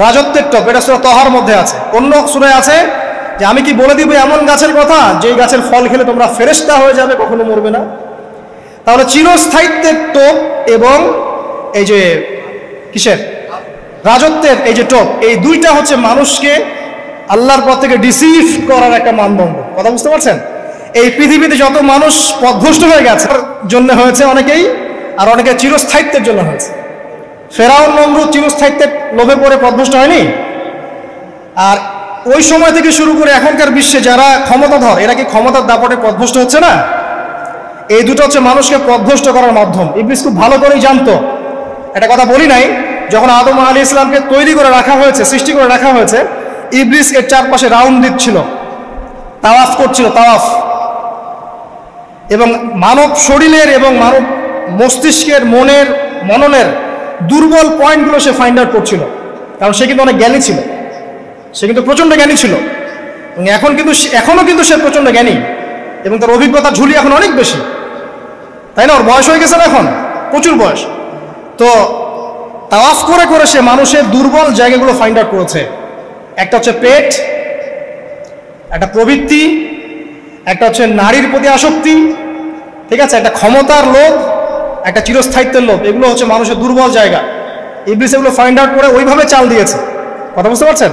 Speaker 1: রাজত্বের টোপ। এটা সূরা তাহার মধ্যে আছে। অন্য সূরায় আছে যে, আমি কি বলে দিব এমন গাছের কথা যেই গাছের ফল খেলে তোমরা ফেরেশতা হয়ে যাবে, কখনো মরবে না। তাহলে চিরস্থায়িত্বের টোপ এবং এই যে কিসের? রাজত্বের এই যে টোপ, এই দুইটা হচ্ছে মানুষকে আল্লাহর পথ থেকে ডিসিভ করার একটা মানদণ্ড। কথা বুঝতে পারছেন? এই পৃথিবীতে যত মানুষ পথভ্রষ্ট হয়ে গেছে জন্য হয়েছে অনেকেই, আর অনেকে চিরস্থায়িত্বের জন্য হয়েছে। ফেরাউন নমরুদ চিরস্থায়িত্বের লোভে পড়ে পথভ্রষ্ট হয়নি? আর ওই সময় থেকে শুরু করে এখনকার বিশ্বে যারা ক্ষমতাধর, এরা কি ক্ষমতার দাপটে পথভ্রষ্ট হচ্ছে না? এই দুটো হচ্ছে মানুষকে পথভ্রষ্ট করার মাধ্যম। ইবলিস খুব ভালো করেই জানতো। একটা কথা বলি নাই, যখন আদম আলাইহিস সালামকে তৈরি করে রাখা হয়েছে, সৃষ্টি করে রাখা হয়েছে, ইবলিস এর চারপাশে রাউন্ড দিচ্ছিল, তাওয়াফ করছিল, তাওয়াফ। এবং মানব শরীরের এবং মানব মস্তিষ্কের, মনের, মননের দুর্বল পয়েন্টগুলো সে ফাইন্ড আউট করছিল। কারণ সে কিন্তু অনেক জ্ঞানী ছিল, সে কিন্তু প্রচণ্ড জ্ঞানী ছিল, এবং এখনও কিন্তু সে প্রচণ্ড জ্ঞানী, এবং তার অভিজ্ঞতা ঝুলি এখন অনেক বেশি, তাই না? ওর বয়স হয়ে গেছে না, এখন প্রচুর বয়স। তো তাওয়াফ করে করে সে মানুষের দুর্বল জায়গাগুলো ফাইন্ড আউট করেছে। একটা হচ্ছে পেট, একটা প্রবৃত্তি, একটা হচ্ছে নারীর প্রতি আসক্তি, ঠিক আছে, একটা ক্ষমতার লোভ, একটা চিরস্থায়িত্বের লোভ। এগুলো হচ্ছে মানুষের দুর্বল জায়গা। ইবলিস এগুলো ফাইন্ড আউট করে ওইভাবে চাল দিয়েছে। কথা বুঝতে পারছেন?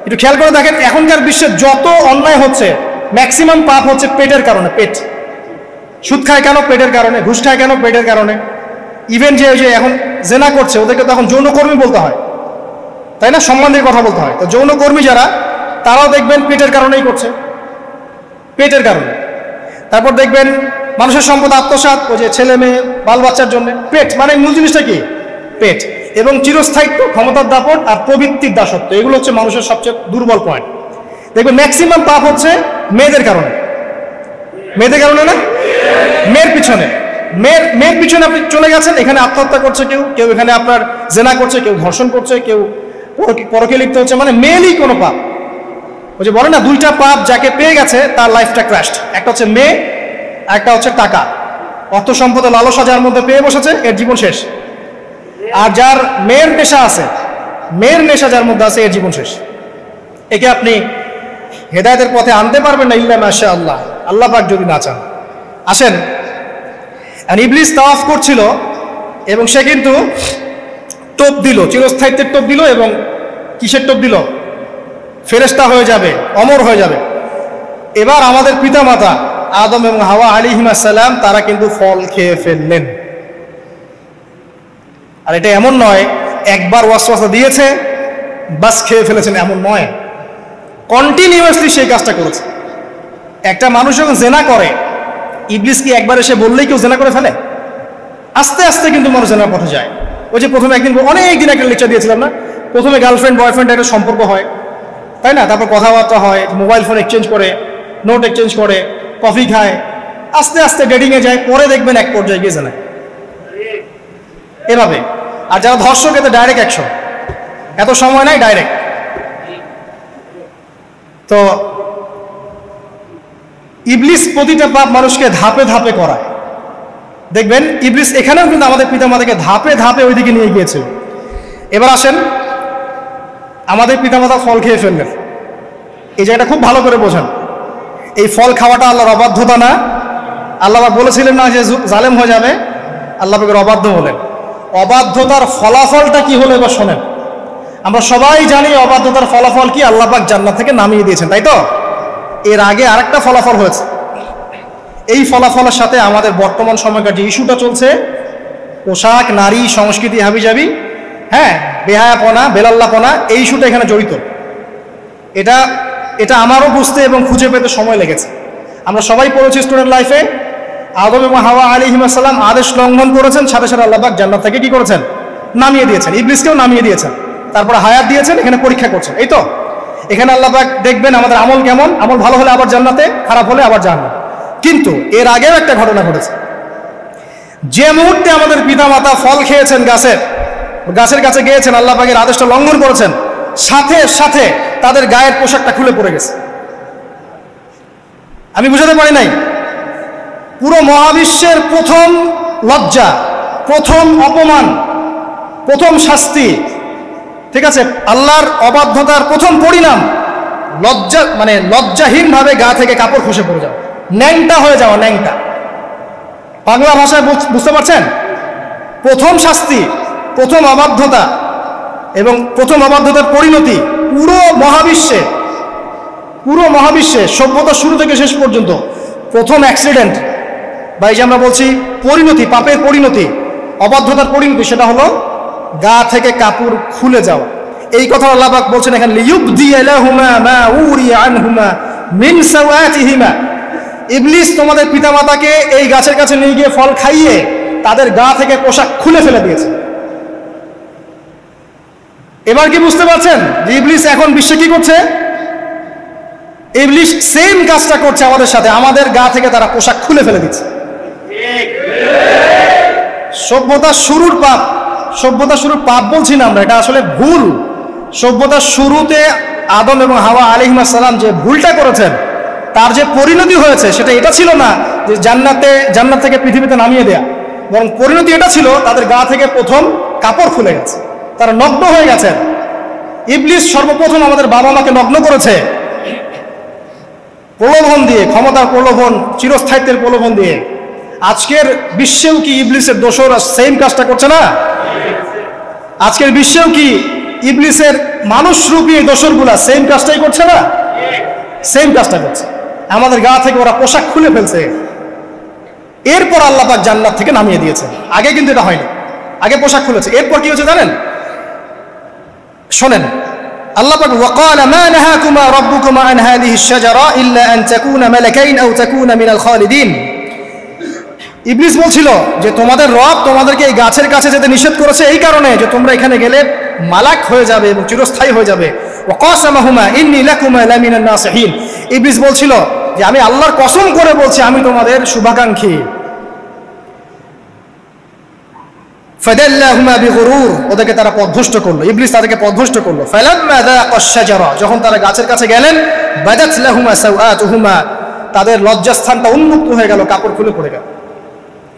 Speaker 1: একটু খেয়াল করে দেখেন, এখনকার বিশ্বে যত অন্যায় হচ্ছে, ম্যাক্সিমাম পাপ হচ্ছে পেটের কারণে। পেট। সুদ খায় কেন? পেটের কারণে। ঘুষ খায় কেন? পেটের কারণে। ইভেন যে এখন জেনা করছে, ওদেরকে তো এখন যৌনকর্মী বলতে হয়, তাই না? সম্মান দিয়ে কথা বলতে হয়। তো যৌনকর্মী যারা, তারাও দেখবেন পেটের কারণেই করছে। পেটের কারণে। তারপর দেখবেন মানুষের সম্পদ আত্মসাৎ, ওই যে ছেলে মেয়ে বাল বাচ্চার জন্য। পেট মানে মূল জিনিসটা কি? পেট। এবং চিরস্থায়িত্ব, ক্ষমতার দাপট আর প্রবৃত্তির দাসত্ব, এগুলো হচ্ছে মানুষের সবচেয়ে দুর্বল পয়েন্ট। দেখবেন ম্যাক্সিমাম পাপ হচ্ছে মেয়েদের কারণে। মেয়েদের কারণে না, মেয়ের পিছনে। মেয়ের পিছনে আপনি চলে গেছেন, এখানে আত্মহত্যা করছে কেউ, কেউ এখানে আপনার জেনা করছে, কেউ ধর্ষণ করছে, কেউ পরকে লিপ্ত হচ্ছে, মানে মেয়েরই কোনো পাপ। ওই যে বলে না, দুইটা পাপ যাকে পেয়ে গেছে তার লাইফটা ক্র্যাশড। একটা হচ্ছে মেয়ে, একটা হচ্ছে টাকা। অর্থ সম্পদের লালসা যার মধ্যে পেয়ে বসেছে, এর জীবন শেষ। আর যার মেয়ের নেশা আছে, মেয়ের নেশা যার মধ্যে আছে, এর জীবন শেষ। একে আপনি হেদায়েতের পথে আনতে পারবেন না ইল্লা মাশা আল্লাহ, আল্লাহ পাক যদি না চান। আসেন, ইবলিস তাওয়াফ করছিল এবং সে কিন্তু টোপ দিল, চিরস্থায়িত্বের টোপ দিল। এবং কিসের টোপ দিল? ফেরেশতা হয়ে যাবে, অমর হয়ে যাবে। এবার আমাদের পিতামাতা আদম এবং হাওয়া আলাইহিস সালাম তারা কিন্তু ফল খেয়ে ফেললেন। আর এটা এমন নয় একবার ওয়াসওয়াসা দিয়েছে বাস খেয়ে ফেলেছেন, এমন নয়। কন্টিনিউয়াসলি সেই কাজটা করেছে। একটা মানুষ যখন জেনা করে, ইবলিস কি একবার এসে বললেই কেউ জেনা করে ফেলে? আস্তে আস্তে কিন্তু মানুষ জেনার পথে যায়। ওই যে প্রথমে একদিন, অনেক দিন একটা লেকচার দিয়েছিলাম না, প্রথমে গার্লফ্রেন্ড বয়ফ্রেন্ড একটা সম্পর্ক হয়, তাই না? তারপর কথাবার্তা হয়, মোবাইল ফোন এক্সচেঞ্জ করে, নোট এক্সচেঞ্জ করে, কফি খায়, আস্তে আস্তে ডেটিংয়ে যায়, পরে দেখবেন এক পর্যায়ে গিয়ে জেনায়। এভাবে। আর যারা ধর্ষক, এতে ডাইরেক্ট অ্যাকশন, এত সময় নাই, ডাইরেক্ট। তো ইবলিস প্রতিটা পাপ মানুষকে ধাপে ধাপে করায়। দেখবেন ইবলিস এখানেও কিন্তু আমাদের পিতামাতাকে ধাপে ধাপে ওইদিকে নিয়ে গিয়েছে। এবার আসেন, আমাদের পিতামাতা ফল খেয়ে ফেললেন, এই জায়গাটা খুব ভালো করে বোঝেন। এই ফল খাওয়াটা আল্লাহর অবাধ্যতা না। আল্লাহ বলেছিলেন না যে জালেম হয়ে যাবে, আল্লাহ পাকের অবাধ্য হলেন। অবাধ্যতার ফলাফলটা কি হলো এবার শোনেন। আমরা সবাই জানি অবাধ্যতার ফলাফল কি, আল্লাহ পাক জান্নাত থেকে নামিয়ে দিয়েছেন, তাই তো? এর আগে আরেকটা ফলাফল হয়েছে। এই ফলাফলের সাথে আমাদের বর্তমান সময়কার যে ইস্যুটা চলছে, পোশাক, নারী, সংস্কৃতি, হাবিজাবি, হ্যাঁ, বেহায়াপনা, বেলাল্লাপনা, এই ইস্যুটা এখানে জড়িত। এটা আমারও বুঝতে এবং খুঁজে পেতে সময় লেগেছে। আমরা সবাই পড়েছি স্টুডেন্ট লাইফে, আদম এবং হাওয়া আলাইহিস সালাম আদেশ লঙ্ঘন করেছেন, সাথে সাথে আল্লাহ পাক জান্নাত থেকে কি করেছেন? নামিয়ে দিয়েছেন। ইবলিসকেও নামিয়ে দিয়েছেন, তারপরে হায়াত দিয়েছেন, এখানে পরীক্ষা করছেন, এই তো। এখানে আল্লাহ পাক দেখবেন আমাদের আমল কেমন, আমল ভালো হলে আবার জান্নাতে, খারাপ হলে আবার জাহান্নাম। কিন্তু এর আগেও একটা ঘটনা ঘটেছে। যে মুহূর্তে আমাদের পিতামাতা ফল খেয়েছেন গাছের কাছে গিয়েছেন, আল্লাহ পাকের আদেশটা লঙ্ঘন করেছেন, সাথে সাথে তাদের গায়ের পোশাকটা খুলে পড়ে গেছে। আমি বুঝাতে পারি নাই? পুরো মহাবিশ্বের প্রথম লজ্জা, প্রথম অপমান, প্রথম শাস্তি, ঠিক আছে, আল্লাহর অবাধ্যতার প্রথম পরিণাম লজ্জা, মানে লজ্জাহীনভাবে গা থেকে কাপড় খসে পড়ে যাওয়া, ন্যাংটা হয়ে যাওয়া, ন্যাংটা। বাংলা ভাষায় বুঝতে পারছেন? প্রথম শাস্তি, প্রথম অবাধ্যতা এবং প্রথম অবাধ্যতার পরিণতি পুরো মহাবিশ্বে সভ্যতা শুরু থেকে শেষ পর্যন্ত প্রথম অ্যাক্সিডেন্ট, বা এই যে আমরা বলছি পরিণতি, পাপের পরিণতি, অবাধ্যতার পরিণতি, সেটা হলো গা থেকে কাপড় খুলে যাওয়া। এই কথা আল্লাহ পাক বলছেন এখানে, লিইউবদি লাহুমা মা উরিয়া আনহুমা মিন সাওয়াতিহিমা। ইবলিস তোমাদের পিতামাতাকে এই গাছের কাছে নিয়ে গিয়ে ফল খাইয়ে তাদের গা থেকে পোশাক খুলে ফেলে দিয়েছে। এবার কি বুঝতে পারছেন যে ইবলিস এখন বিশ্বে কি করছে? ইবলিস সেম কাজটা করছে আমাদের সাথে, আমাদের গা থেকে তারা পোশাক খুলে ফেলে দিচ্ছে। সভ্যতার শুরুর পাপ বলছি না আমরা, এটা আসলে ভুল। সভ্যতার শুরুতে আদম এবং হাওয়া আলাইহিস সালাম যে ভুলটা করেছেন, তার যে পরিণতি হয়েছে সেটা এটা ছিল না যে জান্নাত থেকে পৃথিবীতে নামিয়ে দেয়া, বরং পরিণতি এটা ছিল তাদের গা থেকে প্রথম কাপড় খুলে গেছে, তারা নগ্ন হয়ে গেছেন। ইবলিস সর্বপ্রথম আমাদের বাবা মাকে নগ্ন করেছে প্রলোভন দিয়ে, ক্ষমতার প্রলোভন, চিরস্থায়িত্বের প্রলোভন দিয়ে। আজকের বিশ্বেও কি ইবলিসের দোসররা সেম কাজটা করছে না? আজকের বিশ্বেও কি ইবলিসের মানুষরূপী দোসরগুলা সেম কাজটাই করছে না? সেম কাজটা করছে। আমাদের গা থেকে ওরা পোশাক খুলে ফেলছে, এরপর আল্লাহ পাক জান্নাত থেকে নামিয়ে দিয়েছেন। আগে কিন্তু এটা হয়নি, আগে পোশাক খুলেছে। এরপর কি হয়েছে জানেন? শোনেন, আল্লাহ পাক ওয়াকাল মা নাহাকুমা রাব্বুকুমা আন হাযিহি আশ-শাজারা ইল্লা আন তাকুনা মালাকাইন আও তাকুনা মিনাল খালিদিন। ইবলিস বলছিল যে তোমাদের রব তোমাদেরকে এই গাছের কাছে যেতে নিষেধ করেছে এই কারণে যে তোমরা এখানে গেলে মালাক হয়ে যাবে এবং চিরস্থায়ী হয়ে যাবে। ওয়া কাসামাহুমা ইন্নী লাকুমা লামিনান নাসিহিন। ইবলিস বলছিল যে আমি আল্লাহর কসম করে বলছি আমি তোমাদের শুভাকাঙ্ক্ষী। ফাদাল্লাহুমা বিগুরুর, ওদেরকে তারা পথভ্রষ্ট করলো, ইবলিস তাদেরকে পথভ্রষ্ট করলো। ফালাম্মা যাকাশ শাজারা, যখন তারা গাছের কাছে গেলেন, বাদাত লাহুমা সাওআতুহুমা, তাদের লজ্জাস্থানটা উন্মুক্ত হয়ে গেল, কাপড় খুলে পড়ে গেল।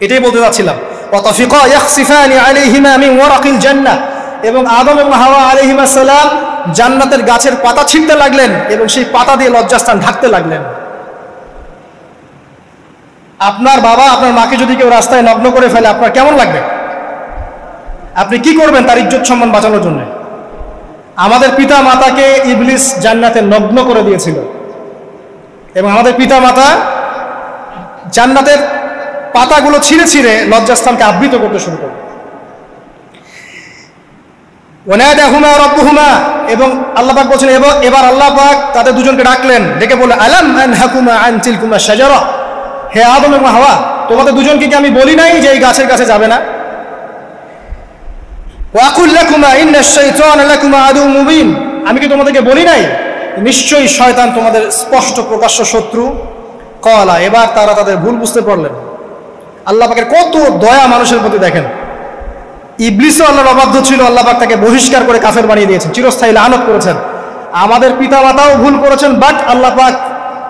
Speaker 1: এটাই বলতে যাচ্ছিলাম। ওয়া তাফিকা ইয়াখসিফানি আলাইহিমা মিন ওয়ারাকিল জান্নাহ, এবং আদম এবং হাওয়া আলাইহিমুস সালাম জান্নাতের গাছের পাতা ছিঁড়তে লাগলেন এবং সেই পাতা দিয়ে লজ্জাস্থান ঢাকতে লাগলেন। আপনার বাবা আপনার মাকে যদি কেউ রাস্তায় নগ্ন করে ফেলে আপনার কেমন লাগবে? আপনি কি করবেন তার ইজ্জত সম্মান বাঁচানোর জন্য? আমাদের পিতা মাতাকে ইবলিস জান্নাতে নগ্ন করে দিয়েছিল এবং আমাদের পিতা মাতা জান্নাতের পাতাগুলো ছিঁড়ে ছিঁড়ে লজ্জাস্থানকে আবৃত করতে শুরু করল। ওয়ানাদাহুমা রাব্বুহুমা, এবং আল্লাহ পাক বলছেন এবার আল্লাহ পাক তাদের দুজনকে ডাকলেন, ডেকে বলে আলাম আনহাকুমা আন তিলকুমা শাজারা, হে আদম এবং হাওয়া তোমাদের দুজনকে কি আমি বলি নাই যে এই গাছের কাছে যাবে না? ওয়াকুল লাকুমা ইন্নাশ শাইতানা লাকুমা আদুউম মুবিন, আমি কি তোমাদেরকে বলি নাই নিশ্চয়ই শয়তান তোমাদের স্পষ্ট প্রকাশ্য শত্রু? ক্বালা, এবার তারা তাদের ভুল বুঝতে পারলেন। আল্লাহ পাকের কত দয়া মানুষের প্রতি দেখেন। ইবলিসও আল্লাহর অবাধ্য ছিল, আল্লাহ পাক তাকে বহিষ্কার করে কাফের বানিয়ে দিয়েছেন, চিরস্থায়ী লানত করেছেন। আমাদের পিতা মাতাও ভুল করেছেন, বাট আল্লাহ পাক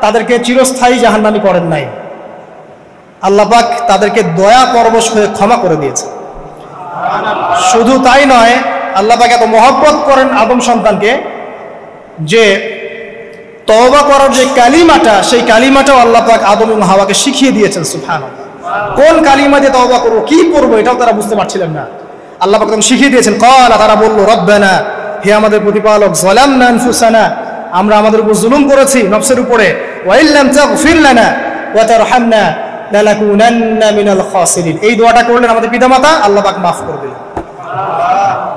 Speaker 1: তাদেরকে চিরস্থায়ী জাহান্নামী করেন নাই। আল্লাহ পাক তাদেরকে দয়া পরবশ হয়ে ক্ষমা করে দিয়েছে। শুধু তাই নয়, আল্লাহ পাক এত মহব্বত করেন আদম সন্তানকে যে তওবা করার যে কালিমাটা, সেই কালিমাটাও আল্লাহ পাক আদম এবং হাওয়াকে শিখিয়ে দিয়েছেন। সুবহানাল্লাহ, কোন কালিমা দিয়ে তওবা করবো, কি করবো, এটাও তারা বুঝতে পারছিলেন না। আল্লাহ পাক তখন শিখিয়ে দিয়েছেন। ক্বালা, তারা বলল রব্বানা, হে আমাদের প্রতিপালক, যালামনা আনফুসানা, আমরা আমাদের উপর জুলুম করেছি নফসের উপরে, ওয়া ইল্লাম তাগফির লানা ওয়া তারহামনা লানাকুনান্না মিনাল খাসিরিন। এই দোয়াটা করলেন আমাদের পিতামাতা, আল্লাহ পাক মাফ করে দিলেন।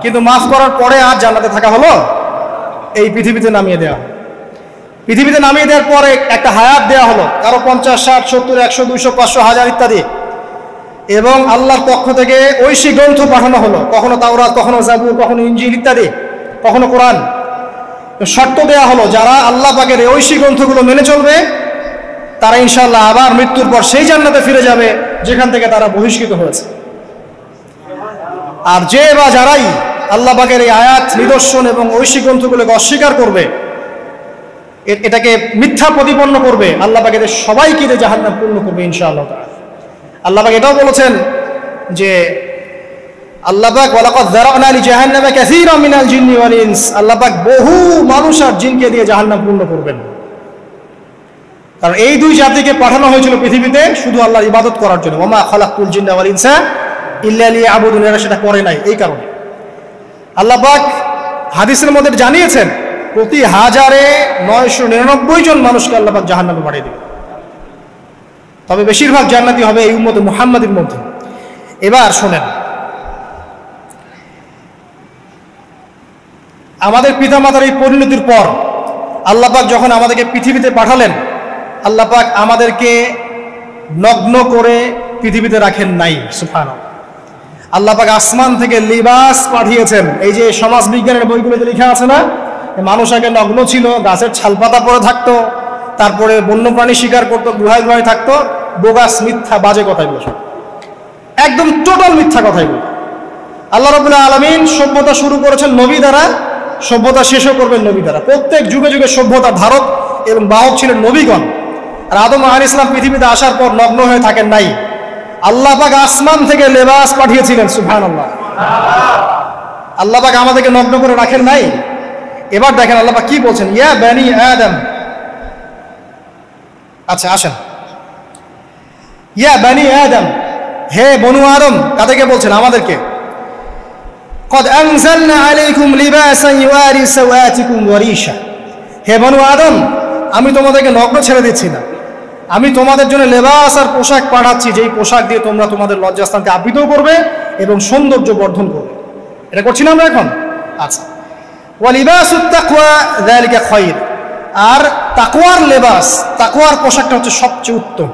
Speaker 1: কিন্তু মাফ করার পরে আর জান্নাতে থাকা হলো? এই পৃথিবীতে নামিয়ে দেওয়া। পৃথিবীতে নামিয়ে দেওয়ার পরে একটা হায়াত দেওয়া হলো, কারো 50, 60, 70, 100, 200, 500, 1000 ইত্যাদি, এবং আল্লাহর পক্ষ থেকে ঐশী গ্রন্থ পাঠানো হলো, কখনো তাওরাত, কখনো জাবুর, কখনো ইনজিল ইত্যাদি, কখনো কোরআন। শর্ত দেওয়া হলো যারা আল্লাহ পাকের ঐশী গ্রন্থগুলো মেনে চলবে তারা ইনশাআল্লাহ আবার মৃত্যুর পর সেই জান্নাতে ফিরে যাবে যেখান থেকে তারা বহিষ্কৃত হয়েছে। আর যে বা যারাই আল্লাহ পাকের এই আয়াত, নিদর্শন এবং ঐশী গ্রন্থগুলোকে অস্বীকার করবে, এটাকে মিথ্যা প্রতিপন্ন করবে, আল্লাহ পাক এদের সবাইকে জাহান্নাম পূর্ণ করবে ইনশাআল্লাহ তাআলা। আল্লাহ পাক এটাও বলেছেন যে আল্লাহ পাক ওয়ালাকাদ যারানা লি জাহান্নামা কাসীরাম মিনাল জিন্নি ওয়াল ইনস, আল্লাহ পাক বহু মানুষ আর জিনকে দিয়ে জাহান্নাম পূর্ণ করবেন। কারণ এই দুই জাতিকে পাঠানো হয়েছিল পৃথিবীতে শুধু আল্লাহর ইবাদত করার জন্য। ওয়া মা খালাকতুল জিন্না ওয়াল ইনসা ইল্লা লিয়াবুদুন, এরা সেটা করে নাই। এই কারণে আল্লাহ পাক হাদিসের মধ্যে জানিয়েছেন প্রতি 1000-999 জন মানুষকে আল্লাহ পাক জাহান্নামে পাঠিয়ে দিবেন। তবে বেশিরভাগ জান্নাতি হবে এই উম্মতে মুহাম্মাদের মধ্যে। এবার শোনেন, আমাদের পিতামাতার এই পরিণতির পর আল্লাহ পাক যখন আমাদেরকে পৃথিবীতে পাঠালেন, আল্লাহ পাক আমাদেরকে নগ্ন করে পৃথিবীতে রাখেন নাই। সুবহানাল্লাহ, আল্লাহ পাক আসমান থেকে লিবাস পাঠিয়েছেন। এই যে সমাজ বিজ্ঞানের বইগুলোতে লেখা আছে না, মানুষ আগে নগ্ন ছিল, গাছের ছালপাতা পরে থাকতো, তারপরে বন্যপ্রাণী শিকার করতো, গুহায় গুহায় থাকতো, বোগাস, মিথ্যা, বাজে কথা এগুলো সব একদম টোটাল মিথ্যা কথা এগুলো। আল্লাহ রাব্বুল আলামিন সভ্যতা শুরু করেছেন নবী দ্বারা, সভ্যতা শেষও করবেন নবী দ্বারা। প্রত্যেক যুগে যুগে সভ্যতা ধারক এবং বাহক ছিলেন নবীগণ। আর আদম আলাইহিস সালাম পৃথিবীতে আসার পর নগ্ন হয়ে থাকেন নাই। আল্লাহ পাক আসমান থেকে লেবাস পাঠিয়েছিলেন। সুবহানাল্লাহ, আল্লাহ পাক আমাদেরকে নগ্ন করে রাখেন নাই। এবার দেখেন আল্লাহ পাক কি বলছেন, ইয়া বানি আদম, আচ্ছা আসেন, ইয়া বানি আদম, হে বনু আদম, কাদেরকে বলছেন? আমাদেরকে। قد أنزلنا عليكم لباسا يواري سوآتكم وريشا, হে বনু আদম, আমি তোমাদেরকে নগ্ন ছেড়ে দিচ্ছি না, আমি তোমাদের জন্য লেবাস আর পোশাক পাঠাচ্ছি, যেই পোশাক দিয়ে তোমরা তোমাদের লজ্জাস্থানকে আবৃত করবে এবং সৌন্দর্য বর্ধন করবে। এটা করছি না আমরা এখন? আচ্ছা, ওয়া লিবাসুত তাকওয়া যালিকা খায়র, আর তাকওয়ার লেবাস, তাকওয়ার পোশাকটা হচ্ছে সবচেয়ে উত্তম।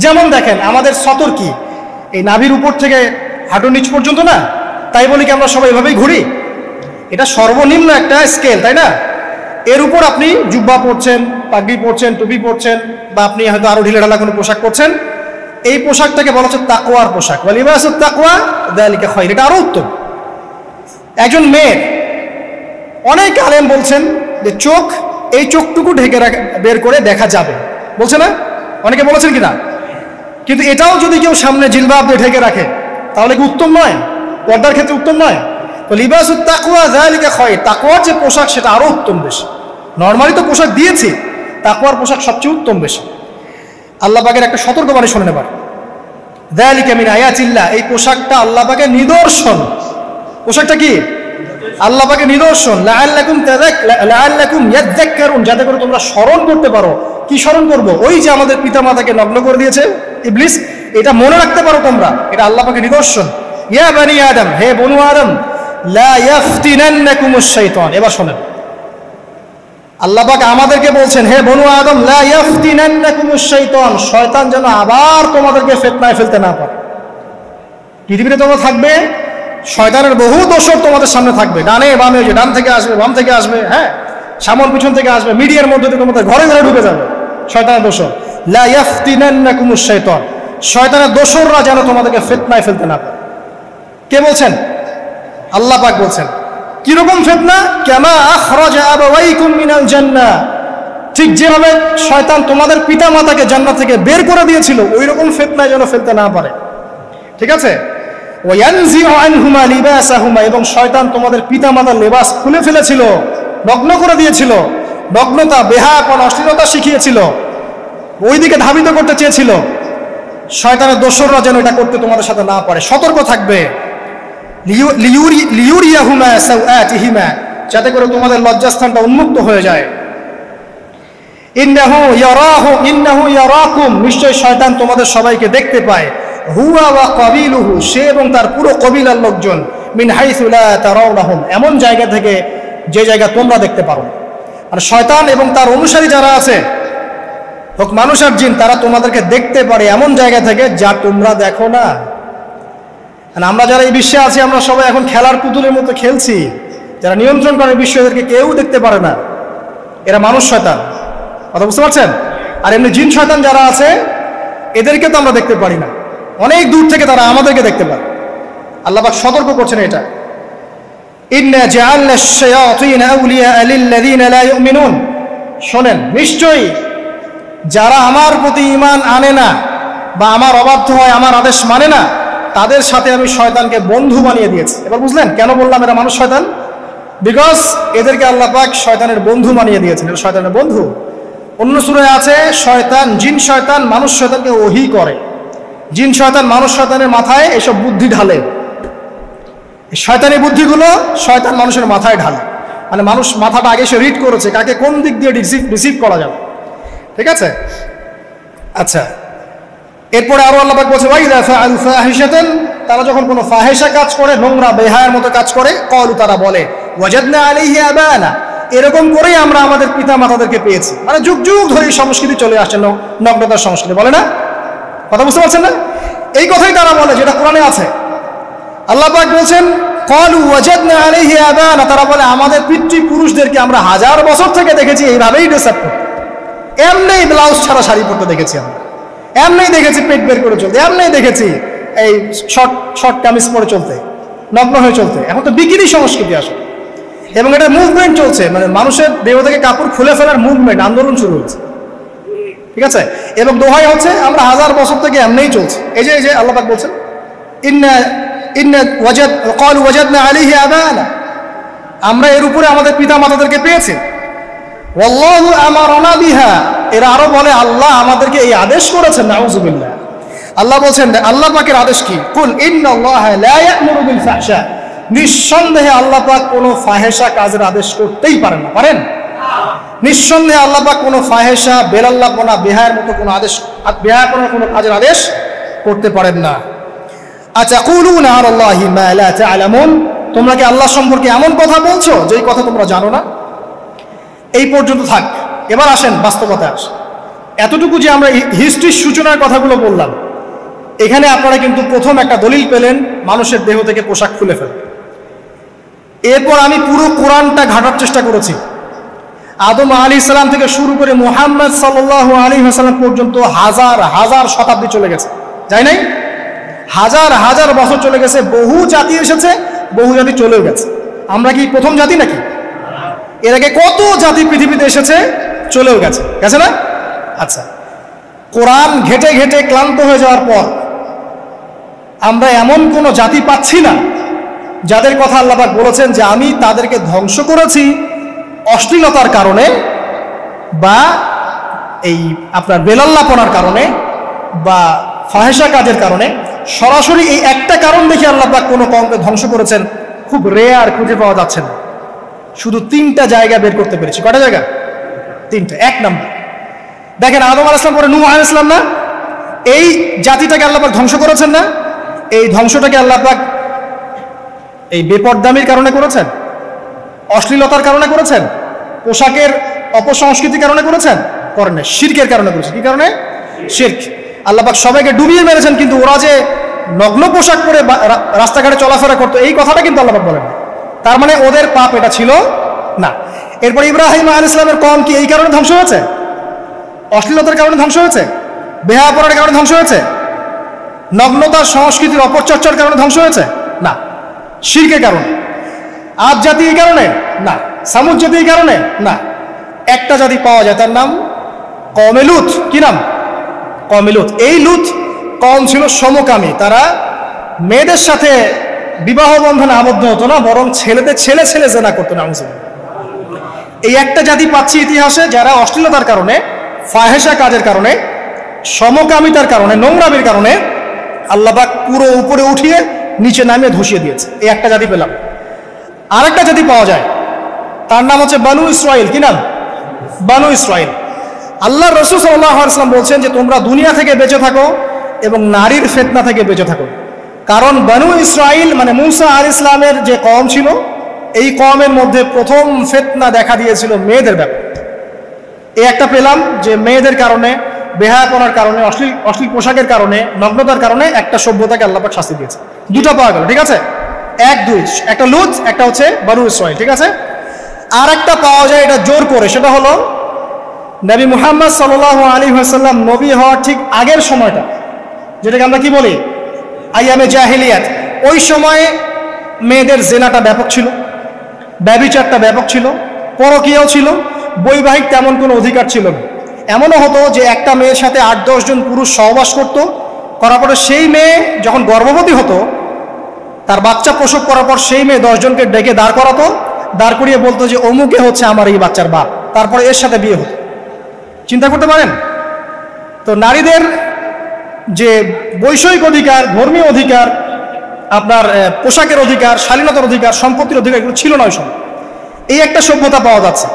Speaker 1: যেমন দেখেন আমাদের সতর কি এই নাভির উপর থেকে হাঁটুর নিচ পর্যন্ত না, তাই বলি কি আমরা সবাই এভাবেই ঘুরি? এটা সর্বনিম্ন একটা স্কেল, তাই না? এর উপর আপনি জুব্বা পরছেন, পাগড়ি পরছেন, টুপি পরছেন, বা আপনি হয়তো আরো ঢিলেঢালা কোনো পোশাক পরছেন, এই পোশাকটাকে বলা হচ্ছে তাকওয়ার পোশাক। ওয়া লিবাসুত তাকওয়া যালিকা খায়র, এটা আরো উত্তম। একজন মেয়ে, অনেক আলেম বলছেন যে চোখ, এই চোখটুকু ঢেকে বের করে দেখা যাবে, বলছে না? অনেকে বলেছেন কিনা? কিন্তু এটাও যদি কেউ সামনে জিলবাব দিয়ে ঢেকে রাখে তাহলে কি উত্তম নয়? পর্দার ক্ষেত্রে উত্তম নয়? তো লিবাসুত তাকওয়া যালিকা খায়র, তাকওয়ার যে পোশাক সেটা আরো উত্তম বেশি। নরমালি তো পোশাক দিয়েছি, তাকওয়ার পোশাক সবচেয়ে উত্তম বেশি। আল্লাহ পাকের একটা সতর্কবাণী শোনেন এবার। যালিকা মিন আয়াতিল্লাহ, এই পোশাকটা আল্লাহ পাকের নিদর্শন। পোশাকটা কি? আল্লাহ পাকের নিদর্শন। লাআল্লাকুম ইয়াযাক্কারুন, যাতে করে তোমরা স্মরণ করতে পারো। কি স্মরণ করব? ওই যে আমাদের পিতামাতাকে নগ্ন করে দিয়েছে ইবলিস, এটা মনে রাখতে পারো তোমরা, এটা আল্লাহ পাকের নিদর্শন। ইয়া বানি আদম, হে বনু আদম, লা ইয়াফতিনান্নাকুমুশ শাইতান। এবার শোনেন, আল্লাহ পাক আমাদেরকে বলছেন, হে বনু আদম, লা ইয়াফতিনান্নাকুমুশ শাইতান, শয়তান যেন আবার তোমাদেরকে ফিতনায় ফেলতে না পারে। পৃথিবীতে তোমরা থাকবে, শয়তানের বহু দোসর তোমাদের সামনে থাকবে, ডানে বামে, যে ডান থেকে আসবে, বাম থেকে আসবে, হ্যাঁ, সামন পিছন থেকে আসবে, মিডিয়ার মধ্যে দিয়ে তোমাদের ঘরে ঘরে ঢুকে যাবে শয়তানের দোসর। লা ইয়াফতিনান্নাকুমুশ শাইতান, শয়তানের দোসররা যেন তোমাদেরকে ফিতনায় ফেলতে না পারে। কে বলছেন? আল্লাহ পাক বলছেন। কিরকম ফিতনা? কামা আখরাজা আবাওয়াইকুম মিনাল জান্নাহ, ঠিক যেভাবে শয়তান তোমাদের পিতা মাতাকে জান্নাত থেকে বের করে দিয়েছিল, ওই রকম ফিতনায় যেন ফেলতে না পারে। ঠিক আছে? ওয়ায়ানজিউ আনহুমা লিবাসাহুমা, এবং শয়তান তোমাদের পিতা মাতার লেবাস খুলে ফেলেছিল, নগ্ন করে দিয়েছিল, নগ্নতা, বেহায়াপনা, অশ্লীলতা শিখিয়েছিল, ওইদিকে ধাবিত করতে চেয়েছিল। শয়তানের দোসররা যেন এটা করতে তোমাদের সাথে না পারে, সতর্ক থাকবে। লিউরিয়াহুমা সাওআতিহিমা, যাতে করে তোমাদের লজ্জাস্থানটা উন্মুক্ত হয়ে যায়। ইন্নাহু ইয়ারাকুম, নিশ্চয় শয়তান তোমাদের সবাইকে দেখতে পায়। হুয়া ওয়া কাবিলুহু, সে এবং তার পুরো কবিলার লোকজন, মিন হাইসু লা তারাউনাহুম, এমন জায়গা থেকে যে জায়গা তোমরা দেখতে পারো। আর শয়তান এবং তার অনুসারী যারা আছে, হোক মানুষ আর জিন, তারা তোমাদেরকে দেখতে পারে এমন জায়গা থেকে যা তোমরা দেখো না। আমরা যারা এই বিশ্বে আছি, আমরা সবাই এখন খেলার পুতুলের মতো খেলছি। যারা নিয়ন্ত্রণ করে বিশ্ব, এদেরকে কেউ দেখতে পারে না, এরা মানুষ শয়তান। কথা বুঝতে পারছেন? আর এমনি জিন শয়তান যারা আছে, এদেরকে তো আমরা দেখতে পারি না, অনেক দূর থেকে তারা আমাদেরকে দেখতে পারে। আল্লাহ পাক সতর্ক করছেন এটা। ইন্না জাআলনা আশ-শায়াতিন আউলিয়া লিল্লাযিনা লা ইউমিনুন, শোনেন, নিশ্চয়ই যারা আমার প্রতি ঈমান আনে না বা আমার অবাধ্য হয়, আমার আদেশ মানে না, তাদের সাথে আমি শয়তানকে বন্ধু বানিয়ে দিয়েছি। এবার বুঝলেন কেন বললাম এরা মানুষ শয়তান? বিকজ এদেরকে আল্লাহ পাক শয়তানের বন্ধু বানিয়ে দিয়েছেন, এটা শয়তানের বন্ধু। অন্য সূরায় আছে, শয়তান, জিন শয়তান মানুষ শয়তানকে ওহী করে। জিন শয়তান মানুষ শয়তানের মাথায় এসব বুদ্ধি ঢালে, এই শয়তানি বুদ্ধিগুলো শয়তান মানুষের মাথায় ঢালে। মানে মানুষ মাথাটা আগে সে রিড করেছে কাকে কোন দিক দিয়ে রিসিভ করা যাবে। ঠিক আছে? আচ্ছা, এরপরে আরো আল্লাহ পাক বলছে, ওয়াইদা ফাআল ফাহিশাতান, তারা যখন কোনো ফাহিশা কাজ করে, নোংরা বেহায়ার মতো কাজ করে, ক্বালু, তারা বলে, ওয়াজাদনা আলাইহি আবানা, এরকম করেই আমরা আমাদের পিতা মাতাদেরকে পেয়েছি। মানে যুগ যুগ ধরে এই সংস্কৃতি চলে আসছে, নগ্নতার সংস্কৃতি, বলে না? কথা বুঝতে পারছেন না? এই কথাই তারা বলে, যেটা কোরআনে আছে। আল্লাহ পাক বলছেন, ক্বালু ওয়াজাদনা আলাইহি আবানা, তারা বলে আমাদের পিতৃপুরুষদেরকে আমরা হাজার বছর থেকে দেখেছি এইভাবেই ড্রেস আপ করতে, এমনি ব্লাউজ ছাড়া শাড়ি পরতে দেখেছি আমরা, এমনি দেখেছি পেট বের করে চলতে, এমনি দেখেছি এই শর্ট কামিজ পরে চলতে, নগ্ন হয়ে চলতে। এখন তো বিকিনি সংস্কৃতি আসে, এবং এটা মুভমেন্ট চলছে, মানে মানুষের দেহ থেকে কাপড় খুলে ফেলার মুভমেন্ট, আন্দোলন শুরু হয়েছে। ঠিক আছে? এবং দোহাই হচ্ছে আমরা হাজার বছর থেকে এমনিই চলছে। এই যে আল্লাহ পাক বলছেন, ক্বালু ওয়াজাদনা আলাইহি আবানা, আমরা এর উপরে আমাদের পিতা মাতাদেরকে পেয়েছি। ওয়াল্লাহু আমারানা বিহা, এরা আরো বলে আল্লাহ আমাদেরকে এই আদেশ করেছেন। নাউযুবিল্লাহ। আল্লাহ বলছেন, আল্লাহ পাকের আদেশ কি? কুল ইন্নাল্লাহা লা ইয়া'মুরু বিল ফাহশা, নিঃসন্দেহে আল্লাহ পাক কোনো ফাহেশা কাজের আদেশ করতেই পারেন না। পারেন? নিঃসন্দেহে আল্লাহ পাক কোনো ফাহেশা, বেলাল্লাহপনা, বেহায়ার মতো কোনো আদেশ, বেহায়াপনার কোনো কাজের আদেশ করতে পারেন না। আতাকুলুনা আলাল্লাহি মা লা তা'লামুন, তোমরা কি আল্লাহ সম্পর্কে এমন কথা বলছো যেই কথা তোমরা জানো না? এই পর্যন্ত থাক। এবার আসেন বাস্তবতায় আসেন। এতটুকু যে আমরা হিস্ট্রির সূচনার কথাগুলো বললাম, এখানে আপনারা কিন্তু প্রথম একটা দলিল পেলেন মানুষের দেহ থেকে পোশাক খুলে ফেলে। এরপর আমি পুরো কোরআনটা ঘাটার চেষ্টা করেছি। আদম আলাইহিস সালাম থেকে শুরু করে মুহাম্মদ সাল্লাল্লাহু আলাইহি ওয়াসাল্লাম পর্যন্ত হাজার হাজার শতাব্দী চলে গেছে, যাই নাই? হাজার হাজার বছর চলে গেছে, বহু জাতি এসেছে, বহু জাতি চলেও গেছে। আমরা কি প্রথম জাতি নাকি? এর আগে কত জাতি পৃথিবীতে এসেছে, চলেও গেছে, গেছে না? আচ্ছা, কোরআন ঘেটে ঘেটে ক্লান্ত হয়ে যাওয়ার পর আমরা এমন কোন জাতি পাচ্ছি না যাদের কথা আল্লাহ পাক বলেছেন যে আমি তাদেরকে ধ্বংস করেছি অশ্লীলতার কারণে বা এই আপনার বেলাল্লাপনার কারণে বা ফাহেসা কাজের কারণে। সরাসরি এই একটা কারণ দেখে আল্লাহ পাক কোনো কওমকে ধ্বংস করেছেন খুব রেয়ার, খুঁজে পাওয়া যাচ্ছে না। শুধু 3টা জায়গা বের করতে পেরেছি। কটা জায়গা? 3টা। 1 নম্বর দেখেন, আদম আলাইহিস সালাম পরে নূহ আলাইহিস সালাম না, এই জাতিটাকে আল্লাহ পাক ধ্বংস করেছেন না? এই ধ্বংসটাকে আল্লাহ পাক এই বেপরদামির কারণে করেছেন, অশ্লীলতার কারণে করেছেন, পোশাকের অপসংস্কৃতির কারণে করেছেন? করেন না, শিরকের কারণে করেছেন। কি কারণে? শিরক। আল্লাহ পাক সবাইকে ডুবিয়ে মেরেছেন, কিন্তু ওরা যে নগ্ন পোশাক পরে রাস্তাঘাটে চলাফেরা করতো এই কথাটা কিন্তু আল্লাহ পাক বলেন। তার মানে ওদের পাপ এটা ছিল না। এরপর ইব্রাহিম আলাইহিস সালামের কওম কি এই কারণে ধ্বংস হয়েছে? অশ্লীলতার কারণে ধ্বংস হয়েছে? বেহায়াপনার কারণে ধ্বংস হয়েছে? নগ্নতার সংস্কৃতির অপচর্চার কারণে ধ্বংস হয়েছে? না, শিরকের কারণে। আদ জাতি এই কারণে? না। সামুদ জাতি এই কারণে? না। একটা জাতি পাওয়া যায়, তার নাম কওমে লূত। কি নাম? কওমে লূত। এই লূত কওম ছিল সমকামী। তারা মেয়েদের সাথে বিবাহ বন্ধনে আবদ্ধ হতো না, বরং ছেলেদের ছেলে ছেলে জেনা করতো না। এই একটা জাতি পাচ্ছি ইতিহাসে যারা অশ্লীলতার কারণে, ফাহেসা কাজের কারণে, সমকামিতার কারণে, নোংরামির কারণে আল্লাহ পাক পুরো উপরে উঠিয়ে নিচে নামিয়ে ধসিয়ে দিয়েছে। এই একটা জাতি পেলাম। আরেকটা জাতি পাওয়া যায়, তার নাম হচ্ছে বানু ইসরাইল। কি নাম? বানু ইসরাইল। আল্লাহ রাসূল সাল্লাল্লাহু আলাইহি ওয়াসাল্লাম বলছেন যে তোমরা দুনিয়া থেকে বেঁচে থাকো এবং নারীর ফিতনা থেকে বেঁচে থাকো। কারণ বানু ইসরাইল মানে মূসা আলাইহিস সালামের যে কওম ছিল, এই কওমের মধ্যে প্রথম ফিতনা দেখা দিয়েছিল মেয়েদের ব্যাপারে। এই একটা পেলাম যে মেয়েদের কারণে, বেহায়াপনার কারণে, অশ্লীল পোশাকের কারণে, নগ্নতার কারণে একটা সভ্যতাকে আল্লাহ পাক শাস্তি দিয়েছে। 2টা পাওয়া গেল, ঠিক আছে? 1 2, একটা লূত, একটা হচ্ছে বানু ইসরাইল, ঠিক আছে? আর একটা পাওয়া যায় এটা জোর করে, সেটা হলো নবী মুহাম্মদ সাল্লাল্লাহু আলাইহি ওয়াসাল্লাম নবী হওয়ার ঠিক আগের সময়টা, যেটাকে আমরা কি বলি আইয়ামে জাহিলিয়াত। ওই সময়ে মেয়েদের জেনাটা ব্যাপক ছিল, ব্যভিচারটা ব্যাপক ছিল, পরকীয়াও ছিল, বৈবাহিক তেমন কোনো অধিকার ছিল না। এমনও হতো যে একটা মেয়ের সাথে 8-10 জন পুরুষ সহবাস করতো, করার পরে সেই মেয়ে যখন গর্ভবতী হতো, তার বাচ্চা প্রসব করার পর সেই মেয়ে 10 জনকে ডেকে দাঁড় করাতো, দাঁড় করিয়ে বলতো যে অমুকে হচ্ছে আমার এই বাচ্চার বাপ, তারপরে এর সাথে বিয়ে হতো। চিন্তা করতে পারেন? তো নারীদের যে বৈষয়িক অধিকার, ধর্মীয় অধিকার, আপনার পোশাকের অধিকার, শালীনতার অধিকার, সম্পত্তির অধিকার, এগুলো ছিল না ওই সময়। এই একটা সভ্যতা পাওয়া যাচ্ছে।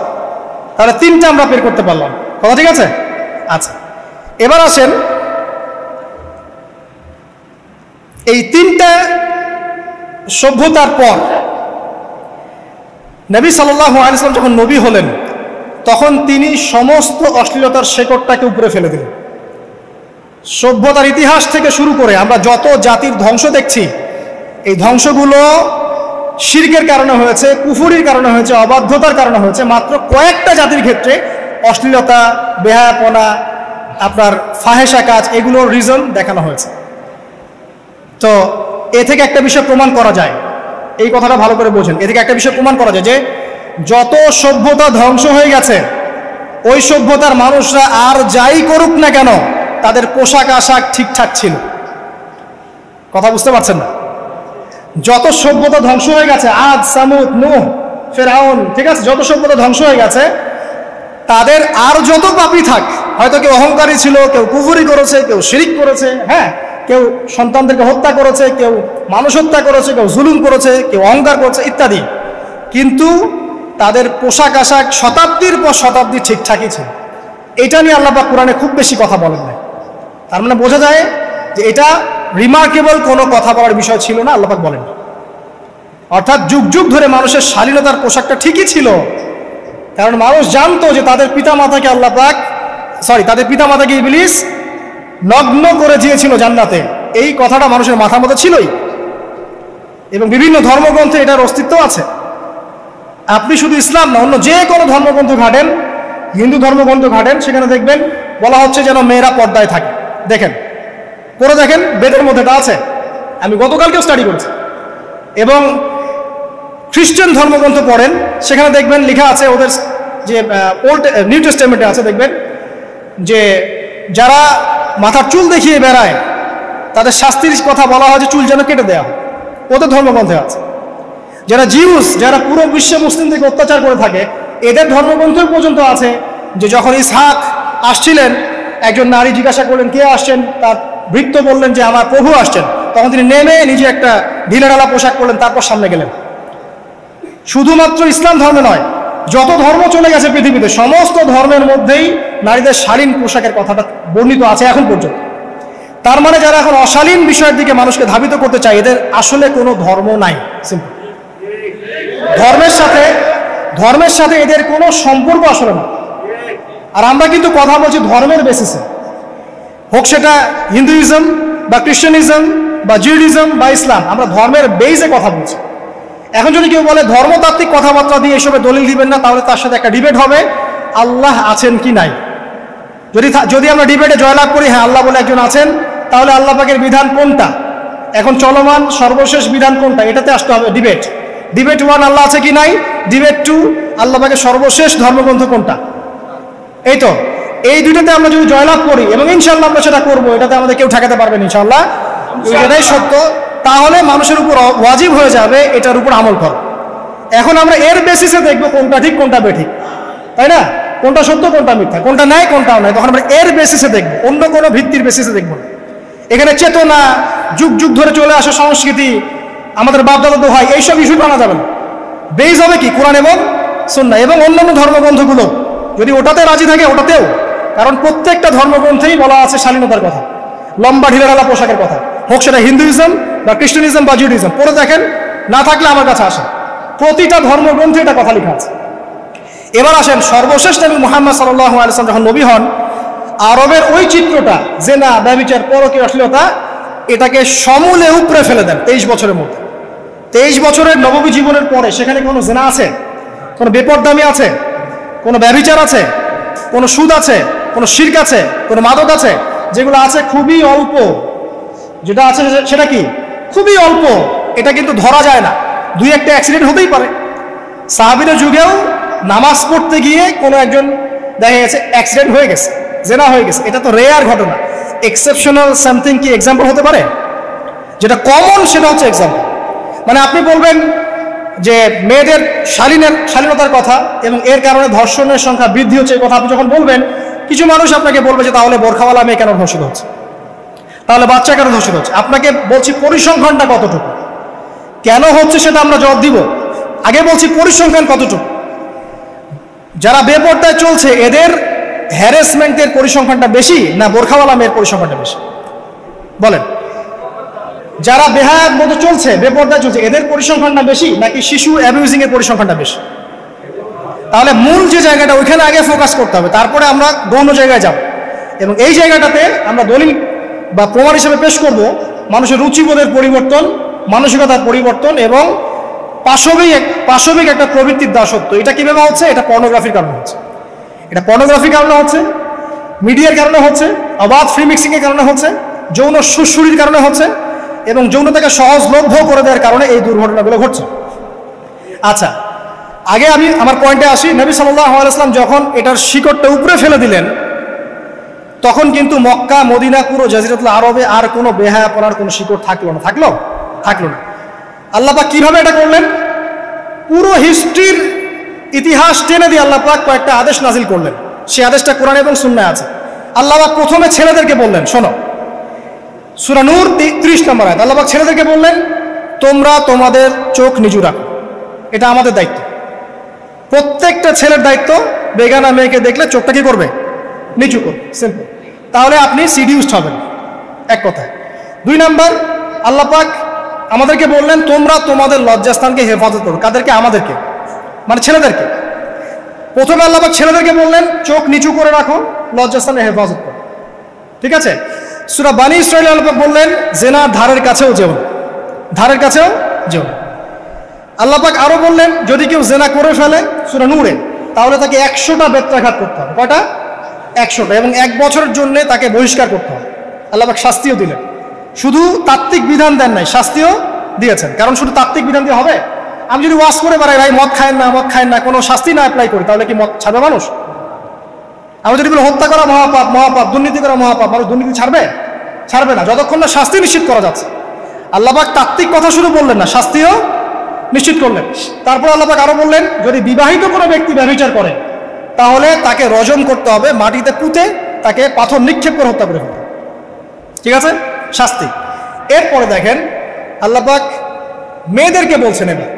Speaker 1: তাহলে 3টা আমরা বের করতে পারলাম। কথা ঠিক আছে? আচ্ছা, এবার আসেন এই 3টা সভ্যতার পর নবী সাল্লাল্লাহু আলাইহি ওয়াসাল্লাম যখন নবী হলেন, তখন তিনি সমস্ত অশ্লীলতার শেকড়টাকে উপরে ফেলে দিলেন। সভ্যতার ইতিহাস থেকে শুরু করে আমরা যত জাতির ধ্বংস দেখছি, এই ধ্বংসগুলো শিরকের কারণে হয়েছে, কুফরির কারণে হয়েছে, অবাধ্যতার কারণে হয়েছে। মাত্র কয়েকটা জাতির ক্ষেত্রে অশ্লীলতা, বেহায়াপনা, আপনার ফাহেসা কাজ, এগুলোর রিজন দেখানো হয়েছে। তো এ থেকে একটা বিষয় প্রমাণ করা যায়, এই কথাটা ভালো করে বোঝেন। এ থেকে একটা বিষয় প্রমাণ করা যায় যে যত সভ্যতা ধ্বংস হয়ে গেছে, ওই সভ্যতার মানুষরা আর যাই করুক না কেন, তাদের পোশাক আশাক ঠিকঠাক ছিল। কথা বুঝতে পারছেন না? যত সভ্যতা ধ্বংস হয়ে গেছে, আদ, সামুদ, নূহ, ফেরাউন, ঠিক আছে, যত সভ্যতা ধ্বংস হয়ে গেছে, তাদের আর যত পাপী থাক, হয়তো কেউ অহংকারী ছিল, কেউ কুফরি করেছে, কেউ শিরিক করেছে, হ্যাঁ, কেউ সন্তানদেরকে হত্যা করেছে, কেউ মানুষ হত্যা করেছে, কেউ জুলুম করেছে, কেউ অহংকার করেছে ইত্যাদি, কিন্তু তাদের পোশাক আশাক শতাব্দীর পর শতাব্দী ঠিকঠাকই ছিল। এটা নিয়ে আল্লাহ পাক কোরআনে খুব বেশি কথা বলেন না। তার মানে বোঝা যায় যে এটা রিমার্কেবল কোনো কথা বলার বিষয় ছিল না, আল্লাহ পাক বলেন। অর্থাৎ যুগ যুগ ধরে মানুষের শালীনতার পোশাকটা ঠিকই ছিল, কারণ মানুষ জানতো যে তাদের পিতামাতাকে আল্লাহ পাক তাদের পিতামাতাকে ইবলিস নগ্ন করে দিয়েছিল জান্নাতে। এই কথাটা মানুষের মাথার মধ্যে ছিলই, এবং বিভিন্ন ধর্মগ্রন্থে এটার অস্তিত্ব আছে। আপনি শুধু ইসলাম না, অন্য যে কোনো ধর্মগ্রন্থ ঘাটেন, হিন্দু ধর্মগ্রন্থ ঘাটেন, সেখানে দেখবেন বলা হচ্ছে যেন মেয়েরা পর্দায় থাকে। দেখেন, পরে দেখেন, বেদের মধ্যে এটা আছে, আমি গতকালকেও স্টাডি করেছি। এবং খ্রিস্টান ধর্মগ্রন্থ পড়েন, সেখানে দেখবেন লেখা আছে, ওদের যে নিউ টেস্টামেন্টে আছে, দেখবেন যে যারা মাথার চুল দেখিয়ে বেড়ায় তাদের শাস্তির কথা বলা হয় যে চুল যেন কেটে দেওয়া হয়, ওদের ধর্মগ্রন্থে আছে। যারা জিউস, যারা পুরো বিশ্বে মুসলিমদেরকে অত্যাচার করে থাকে, এদের ধর্মগ্রন্থ পর্যন্ত আছে যে যখন ইসহাক আসছিলেন, একজন নারী জিজ্ঞাসা করলেন কে আসছেন, তার ভৃত্য বললেন যে আমার প্রভু আসছেন। তখন তিনি নেমে নিজে একটা ঢিলেঢালা পোশাক করলেন, তারপর সামনে গেলেন। শুধুমাত্র ইসলাম ধর্মে নয়, যত ধর্ম চলে গেছে পৃথিবীতে, সমস্ত ধর্মের মধ্যেই নারীদের শালীন পোশাকের কথাটা বর্ণিত আছে এখন পর্যন্ত। তার মানে যারা এখন অশালীন বিষয়ের দিকে মানুষকে ধাবিত করতে চায়, এদের আসলে কোনো ধর্ম নাই। সিম্পল, ধর্মের সাথে এদের কোনো সম্পর্ক আসলে না। আর আমরা কিন্তু কথা বলছি ধর্মের বেসিসে, হোক সেটা হিন্দুইজম বা খ্রিস্টানিজম বা জিউডিজম বা ইসলাম, আমরা ধর্মের বেইজে কথা বলছি। এখন যদি কেউ বলে ধর্মতাত্ত্বিক কথাবার্তা দিয়ে এসবে দলিল দিবেন না, তাহলে তার সাথে একটা ডিবেট হবে আল্লাহ আছেন কি নাই। যদি আমরা ডিবেটে জয়লাভ করি হ্যাঁ আল্লাহ বলে একজন আছেন, তাহলে আল্লাহ পাকের বিধান কোনটা, এখন চলমান সর্বশেষ বিধান কোনটা, এটাতে আসতে হবে ডিবেট। ডিবেট 1 আল্লাহ আছে কি নাই, ডিবেট 2 আল্লাহ পাকের সর্বশেষ ধর্মগ্রন্থ কোনটা। এই তো, এই দুইটাতে আমরা যদি জয়লাভ করি, এবং ইনশাআল্লাহ আমরা সেটা করবো, এটাতে আমাদের কেউ ঠেকাতে পারবেন ইনশাআল্লাহ, এটাই সত্য, তাহলে মানুষের উপর ওয়াজিব হয়ে যাবে এটার উপর আমল করা। এখন আমরা এর বেসিসে দেখবো কোনটা ঠিক কোনটা বেঠিক, তাই না, কোনটা সত্য কোনটা মিথ্যা, কোনটা ন্যায় কোনটা অন্যায়, তখন আমরা এর বেসিসে দেখবো, অন্য কোনো ভিত্তির বেসিসে দেখবো না। এখানে চেতনা, যুগ যুগ ধরে চলে আসা সংস্কৃতি, আমাদের বাপদাদা দোহাই, এইসব ইস্যু আনা যাবে না। বেস হবে কি কোরআন এবং সুন্নাহ, এবং অন্যান্য ধর্মগ্রন্থগুলো যদি ওটাতে রাজি থাকে ওটাতেও, কারণ প্রত্যেকটা ধর্মগ্রন্থেই বলা আছে শালীনতার কথা, লম্বা ঢিলেঢালা পোশাকের কথা, হোক সেটা হিন্দুইজম বা খ্রিস্টানিজম বা জিউডিজম। পড়ে দেখেন, না থাকলে আমার কাছে আসেন, প্রতিটা ধর্মগ্রন্থে এটা কথা লেখা আছে। এবার আসেন, সর্বশেষ নবী মুহাম্মদ সাল্লাল্লাহু আলাইহি ওয়াসাল্লাম যখন নবী হন, আরবের ওই চিত্রটা, জেনা, ব্যভিচার, পরকীয়া, অশ্লীলতা, এটাকে সমূলে উপড়ে ফেলে দেন 23 বছরের মধ্যে। 23 বছরের নববী জীবনের পরে সেখানে কোনো জেনা আছে, কোনো বেপরদামি আছে, কোনো ব্যভিচার আছে, কোনো সুদ আছে, কোনো শিরক আছে, কোনো মাদক আছে? যেগুলো আছে খুবই অল্প, যেটা আছে সেটা কি খুবই অল্প, এটা কিন্তু ধরা যায় না। 2-1টা অ্যাক্সিডেন্ট হতেই পারে। সাহাবীদের যুগেও নামাজ পড়তে গিয়ে কোনো একজন দেখা গেছে অ্যাক্সিডেন্ট হয়ে গেছে, জেনা হয়ে গেছে, এটা তো রেয়ার ঘটনা। এক্সেপশনাল সামথিং কি এক্সাম্পল হতে পারে? যেটা কমন সেটা হচ্ছে এক্সাম্পল। মানে আপনি বলবেন যে মেয়েদের শালীনতার কথা এবং এর কারণে ধর্ষণের সংখ্যা বৃদ্ধি হচ্ছে, এই কথা আপনি যখন বলবেন, কিছু মানুষ আপনাকে বলবে যে তাহলে বোরখাওয়ালা মেয়ে কেন ধর্ষিত হচ্ছে, তাহলে বাচ্চা কেন ধর্ষিত হচ্ছে। আপনাকে বলছি পরিসংখ্যানটা কতটুকু, কেন হচ্ছে সেটা আমরা জবাব দিব। আগে বলছি পরিসংখ্যান কতটুকু। যারা বেপর্দায় চলছে এদের হ্যারাসমেন্টের পরিসংখ্যানটা বেশি না বোরখাওয়ালা মেয়ের পরিসংখ্যানটা বেশি? বলেন। যারা বেহায়ার মতো চলছে, বেপর্দায় চলছে, এদের পরিসংখ্যানটা বেশি নাকি শিশু অ্যাবিউজিং এর পরিসংখ্যানটা বেশি? তাহলে মূল যে জায়গাটা ওইখানে আগে ফোকাস করতে হবে, তারপরে আমরা গৌণ জায়গায় যাব। এবং এই জায়গাটাতে আমরা দলিল বা প্রমাণ হিসেবে পেশ করব মানুষের রুচিবোধের পরিবর্তন, মানসিকতার পরিবর্তন এবং পাশবিক একটা প্রবৃত্তির দাসত্ব। এটা কিভাবে হচ্ছে? এটা পর্নোগ্রাফির কারণে হচ্ছে, এটা পর্নোগ্রাফির কারণে হচ্ছে, মিডিয়ার কারণে হচ্ছে, অবাধ ফ্রি মিক্সিংয়ের কারণে হচ্ছে, যৌন সুশ্রুরির কারণে হচ্ছে এবং যৌনতাকে সহজলভ্য করে দেওয়ার কারণে এই দুর্ঘটনাগুলো ঘটছে। আচ্ছা, আগে আমি আমার পয়েন্টে আসি। নবী সাল্লাল্লাহু আলাইহি ওয়াসাল্লাম যখন এটার শিকড়টা উপরে ফেলে দিলেন, তখন কিন্তু মক্কা, মদিনা, পুরো জাজিরাতুল আরবে আর কোনো বেহায়াপনার কোনো শিকড় থাকলো না। আল্লাহ পাক কিভাবে এটা করলেন? পুরো হিস্ট্রির ইতিহাস টেনে দিয়ে আল্লাহ পাক কয়েকটা আদেশ নাজিল করলেন। সেই আদেশটা কোরআন এবং সুন্নাহে আছে। আল্লাহ পাক প্রথমে ছেলেদেরকে বললেন, শোনো, সূরা নূর 30 নম্বর আয়াত, আল্লাহ পাক ছেলেদেরকে বললেন, তোমরা তোমাদের চোখ নিচু রাখো, এটা আমাদের দায়িত্ব। প্রত্যেকটা ছেলের দায়িত্ব বেগানা মেয়েকে দেখলে চোখটা কি করবে? নিচু করবে। সিম্পল। তাহলে আপনি সিডিউসড হবেন, এক কথায়। 2 নাম্বার, আল্লাহ পাক আমাদেরকে বললেন তোমরা তোমাদের লজ্জাস্থানকে হেফাজত করো। কাদেরকে? আমাদেরকে, মানে ছেলেদেরকে। প্রথমে আল্লাহ পাক ছেলেদেরকে বললেন চোখ নিচু করে রাখো, লজ্জাস্থানে হেফাজত করো, ঠিক আছে। সূরা বানী ইসরাঈল আল্লাহ পাক বললেন জেনার ধারের কাছেও যেও না, ধারের কাছেও যেও না। আল্লাহ পাক আরো বললেন যদি কেউ জেনা করে ফেলে সূরা নূরে, তাহলে তাকে 100টা বেত্রাঘাত করতে হবে। কয়টা? 100টা, এবং 1 বছরের জন্য তাকে বহিষ্কার করতে হবে। আল্লাহ পাক শাস্তিও দিলেন, শুধু তাত্ত্বিক বিধান দেন নাই, শাস্তিও দিয়েছেন। কারণ শুধু তাত্ত্বিক বিধান দিয়ে হবে? আমি যদি ওয়াজ করে বেড়াই ভাই মদ খায়েন না, মদ খায়েন না, কোনো শাস্তি না অ্যাপ্লাই করি, তাহলে কি মদ ছাড়বে মানুষ? আমি যদি বলি হত্যা করা মহাপাপ, মহাপাপ, দুর্নীতি করা মহাপাপ, মানুষ দুর্নীতি ছাড়বে? ছাড়বে না, যতক্ষণ না শাস্তি নিশ্চিত করা যাচ্ছে। আল্লাহ পাক তাত্ত্বিক কথা শুধু বললেন না, শাস্তিও নিশ্চিত করলেন। তারপর আল্লাহ পাক আরো বললেন যদি বিবাহিত কোনো ব্যক্তি ব্যভিচার করে তাহলে তাকে রজম করতে হবে, মাটিতে পুঁতে তাকে পাথর নিক্ষেপ করে হত্যা করে ফেলতে, ঠিক আছে, শাস্তি। এরপরে দেখেন আল্লাহ পাক মেয়েদেরকে বলছেন, এবার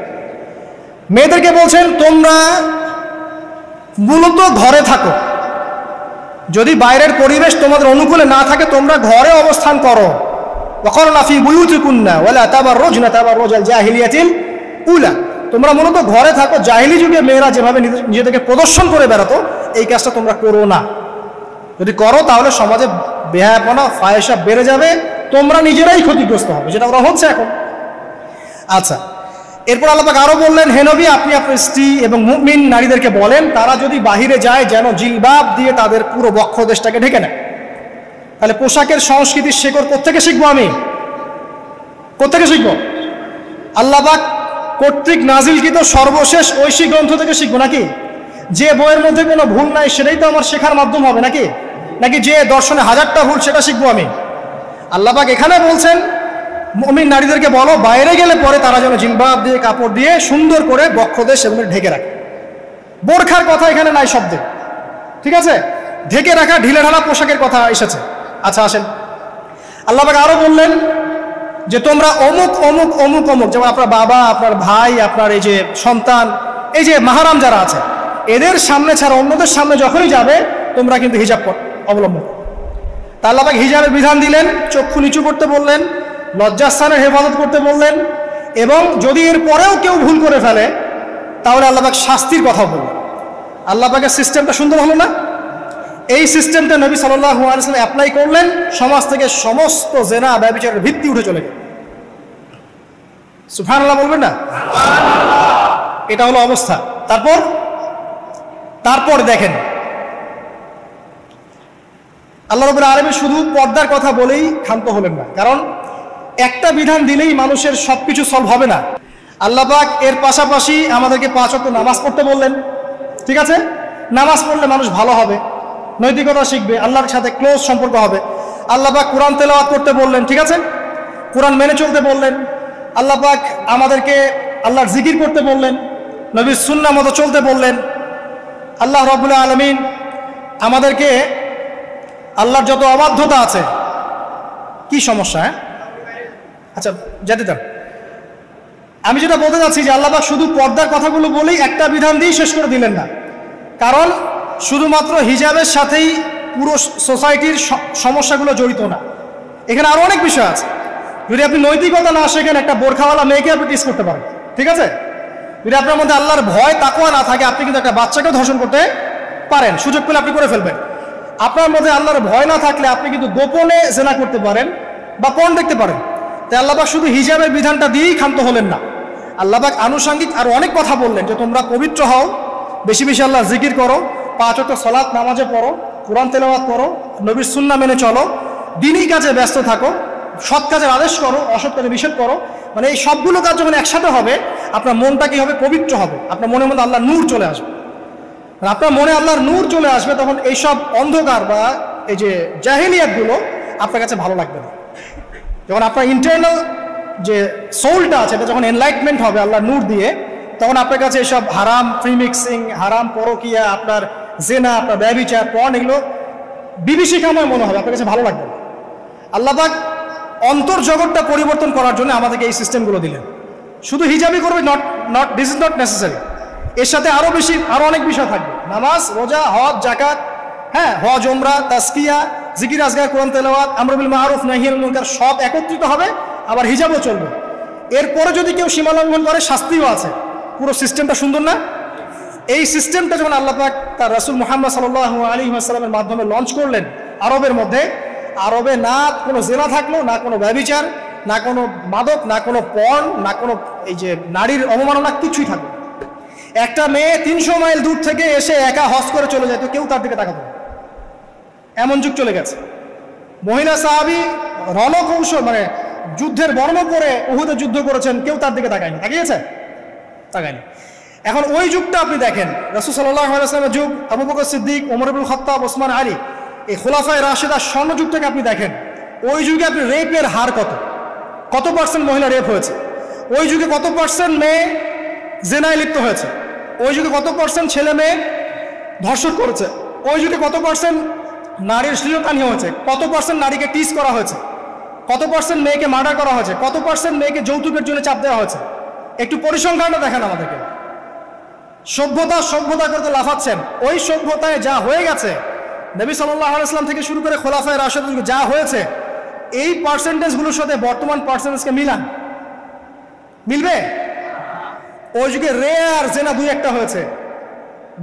Speaker 1: মেয়েদেরকে বলছেন তোমরা মূলত ঘরে থাকো, যদি বাইরের পরিবেশ তোমাদের অনুকূলে না থাকে তোমরা ঘরে অবস্থান করো। ওয়াকারনা ফি বুয়ুতিকুন্না ওয়ালা তাবাররুজনা তাবাররুজাল জাহিলিয়াতিল উলা, তোমরা মূলত ঘরে থাকো। জাহিলি যুগে মেয়েরা যেভাবে নিজেদেরকে প্রদর্শন করে বেড়াতো এই কাজটা তোমরা করো না। যদি করো তাহলে সমাজে বেহায়াপনা ফায়েশা বেড়ে যাবে, তোমরা নিজেরাই ক্ষতিগ্রস্ত হবে, যেটা ওরা হচ্ছে এখন। আচ্ছা, এরপর আল্লাহ পাক আরো বললেন হে নবী আপনি আপনার স্ত্রী এবং মুমিন নারীদেরকে বলেন তারা যদি বাহিরে যায় যেন জিলবাব দিয়ে তাদের পুরো বক্ষদেশটাকে ঢেকে নেয়। তাহলে পোশাকের সংস্কৃতির শেকড় কোত্থেকে শিখবো? আমি কোত্থেকে শিখবো? আল্লাহ পাক কর্তৃক নাজিলকৃত সর্বশেষ ঐশী গ্রন্থ থেকে শিখবো নাকি? যে বইয়ের মধ্যে কোনো ভুল নাই সেটাই তো আমার শেখার মাধ্যম হবে নাকি? নাকি যে দর্শনে 1000টা ভুল সেটা শিখবো আমি? আল্লাহ পাক এখানে বলছেন মুমিন নারীদেরকে বলো বাইরে গেলে পরে তারা যেন জিলবাব দিয়ে কাপড় দিয়ে সুন্দর করে বক্ষদেশ এবং ঢেকে রাখে। বোরখার কথা এখানে নাই শব্দে, ঠিক আছে, ঢেকে রাখা ঢিলে ঢালা পোশাকের কথা এসেছে। আচ্ছা আসেন, আল্লাহ পাক আরো বললেন যে তোমরা অমুক অমুক অমুক অমুক, যেমন আপনার বাবা, আপনার ভাই, আপনার এই যে সন্তান, এই যে মাহারাম যারা আছে এদের সামনে ছাড়া অন্যদের সামনে যখনই যাবে তোমরা কিন্তু হিজাব অবলম্বন। তা আল্লাহ পাক হিজাবের বিধান দিলেন, চক্ষু নিচু করতে বললেন, লজ্জাস্থানের হেফাজত করতে বললেন, এবং যদি এর পরেও কেউ ভুল করে ফেলে তাহলে আল্লাহ পাক শাস্তির কথা বললেন। আল্লাহ পাকের সিস্টেমটা সুন্দর হলো না? এই সিস্টেমটা নবী সাল্লাল্লাহু আলাইহি ওয়াসাল্লাম অ্যাপ্লাই করলেন, সমাজ থেকে সমস্ত জেনা ব্যভিচারের ভিত্তি উঠে চলে গেল। সুবহানাল্লাহ বলবেন না? এটা হলো অবস্থা। তারপর দেখেন আল্লাহ রাব্বুল আলামিন শুধু পর্দার কথা বলেই ক্ষান্ত হলেন না, কারণ একটা বিধান দিলেই মানুষের সবকিছু সলভ হবে না। আল্লাহ পাক এর পাশাপাশি আমাদেরকে 5 ওয়াক্ত নামাজ পড়তে বললেন, ঠিক আছে, নামাজ পড়লে মানুষ ভালো হবে, নৈতিকতা শিখবে, আল্লাহর সাথে ক্লোজ সম্পর্ক হবে। আল্লাহ পাক কোরআন তেলাওয়াত করতে বললেন, ঠিক আছে, কোরআন মেনে চলতে বললেন। আল্লাহ পাক আমাদেরকে আল্লাহর জিকির করতে বললেন, নবীর সুন্নাহ মতো চলতে বললেন। আল্লাহ রাব্বুল আলামিন আমাদেরকে আল্লাহর যত অবাধ্যতা আছে, কি সমস্যা? হ্যাঁ আচ্ছা যেতে দাও। আমি যেটা বলতে চাচ্ছি যে আল্লাহ পাক শুধু পর্দার কথাগুলো বলেই একটা বিধান দিয়ে শেষ করে দিলেন না, কারণ শুধুমাত্র হিজাবের সাথেই পুরো সোসাইটির সমস্যাগুলো জড়িত না, এখানে আরো অনেক বিষয় আছে। যদি আপনি নৈতিকতা না শেখেন একটা বোরখাওয়ালা মেয়েকে আপনি টিস করতে পারেন, ঠিক আছে। যদি আপনার মধ্যে আল্লাহর ভয় তাকওয়া না থাকে আপনি কিন্তু একটা বাচ্চাকেও ধর্ষণ করতে পারেন, সুযোগ পেলে আপনি করে ফেলবেন। আপনার মধ্যে আল্লাহর ভয় না থাকলে আপনি কিন্তু গোপনে জেনা করতে পারেন বা পর্ন দেখতে পারেন। তাই আল্লাহ পাক শুধু হিজাবের বিধানটা দিয়েই ক্ষান্ত হলেন না, আল্লাহ পাক আনুষঙ্গিক আরো অনেক কথা বললেন যে তোমরা পবিত্র হও, বেশি বেশি আল্লাহর জিকির করো, 5 ওয়াক্ত সালাত নামাজে পড়ো, কোরআন তেলাওয়াত করো, নবীর সুন্নাহ মেনে চলো, দ্বীনি কাজে ব্যস্ত থাকো, সৎ কাজের আদেশ করো, অসৎ কাজে নিষেধ করো। মানে এই সবগুলো কাজ যখন একসাথে হবে আপনার মনটা কি হবে? পবিত্র হবে, আপনার মনের মধ্যে আল্লাহর নূর চলে আসবে। আপনার মনে আল্লাহর নূর চলে আসবে, তখন এইসব অন্ধকার বা এই যে জাহিলিয়াতগুলো আপনার কাছে ভালো লাগবে না। যখন আপনার ইন্টারনাল যে সোলটা আছে এটা যখন এনলাইটমেন্ট হবে আল্লাহর নূর দিয়ে, তখন আপনার কাছে এসব হারাম প্রিমিক্সিং, হারাম পরকিয়া, আপনার জেনা, আপনার ব্যভিচার, পর্ন, এগুলো বিভীষিকাময় মনে হবে, আপনার কাছে ভালো লাগবে না। আল্লাহ পাক অন্তর জগৎটা পরিবর্তন করার জন্য আমাদেরকে এই সিস্টেমগুলো দিলেন। শুধু হিজাবই করবে not this is not necessary, এর সাথে আরো অনেক বিষয় থাকবে, নামাজ, রোজা, হজ, যাকাত, হ্যাঁ, হজ, উমরা, তাসকিয়া, জিকির, আজকার, কোরআন তেলাওয়াত, আমর বিল মারুফ, নাহি আনিল মুনকার সব একত্রিত হবে, আবার হিজাবও চলবে। এরপরে যদি কেউ সীমা লঙ্ঘন করে শাস্তিও আছে। পুরো সিস্টেমটা সুন্দর না? এই সিস্টেমটা যখন আল্লাহ পাক তার রাসূল মুহাম্মদ সাল্লাল্লাহু আলাইহি ওয়াসাল্লামের মাধ্যমে লঞ্চ করলেন আরবের মধ্যে, আরবে না কোনো জেনা থাকলো, না কোনো ব্যভিচার, না কোনো মাদক, না কোনো পর্ন, না কোনো এই যে নারীর অবমাননা, কিছুই থাকলো। একটা মেয়ে 300 মাইল দূর থেকে এসে একা হজ করে চলে যায়, তো কেউ তার দিকে তাকাতো না। এমন যুগ চলে গেছে। মহিলা সাহাবী রণকৌশল মানে যুদ্ধের বর্ণ পরে উহুদে যুদ্ধ করেছেন, কেউ তার দিকে তাকায়নি। তাকিয়েছে? তাকায়নি। এখন ওই যুগটা আপনি দেখেন, রাসূল সাল্লাল্লাহু আলাইহি ওয়াসাল্লামের যুগ, আবু বকর সিদ্দিক, ওমর ইবনুল খাত্তাব, ওসমান আলী, এই খুলাফায়ে রাশিদার স্বর্ণযুগটাকে আপনি দেখেন। ওই যুগে আপনি রেপের হার কত পার্সেন্ট মহিলা রেপ হয়েছে? ওই যুগে কত পার্সেন্ট মেয়ে জেনায় লিপ্ত হয়েছে? ওই যুগে কত পার্সেন্ট ছেলে মেয়ে ধর্ষণ করেছে? ওই যুগে কত পার্সেন্ট নারীর শ্লীলতাহানি হয়েছে? কত পার্সেন্ট নারীকে টিজ করা হয়েছে? কত পার্সেন্ট মেয়েকে মার্ডার করা হয়েছে? কত পার্সেন্ট মেয়েকে যৌতুকের জন্য চাপ দেওয়া হয়েছে? একটু পরিসংখ্যানটা দেখেন আমাদেরকে। সভ্যতা করতে লাফাচ্ছেন। ওই সভ্যতায় যা হয়ে গেছে, নবী সাল্লাল্লাহু আলাইহি ওয়াসাল্লাম থেকে শুরু করে খোলাফায়ে রাশিদিন যা হয়েছে, এই পার্সেন্টেজগুলোর সাথে বর্তমান পার্সেন্টেজকে মিলান, মিলবে? ওই যুগে রেয়ার জেনা 2-1টা হয়েছে।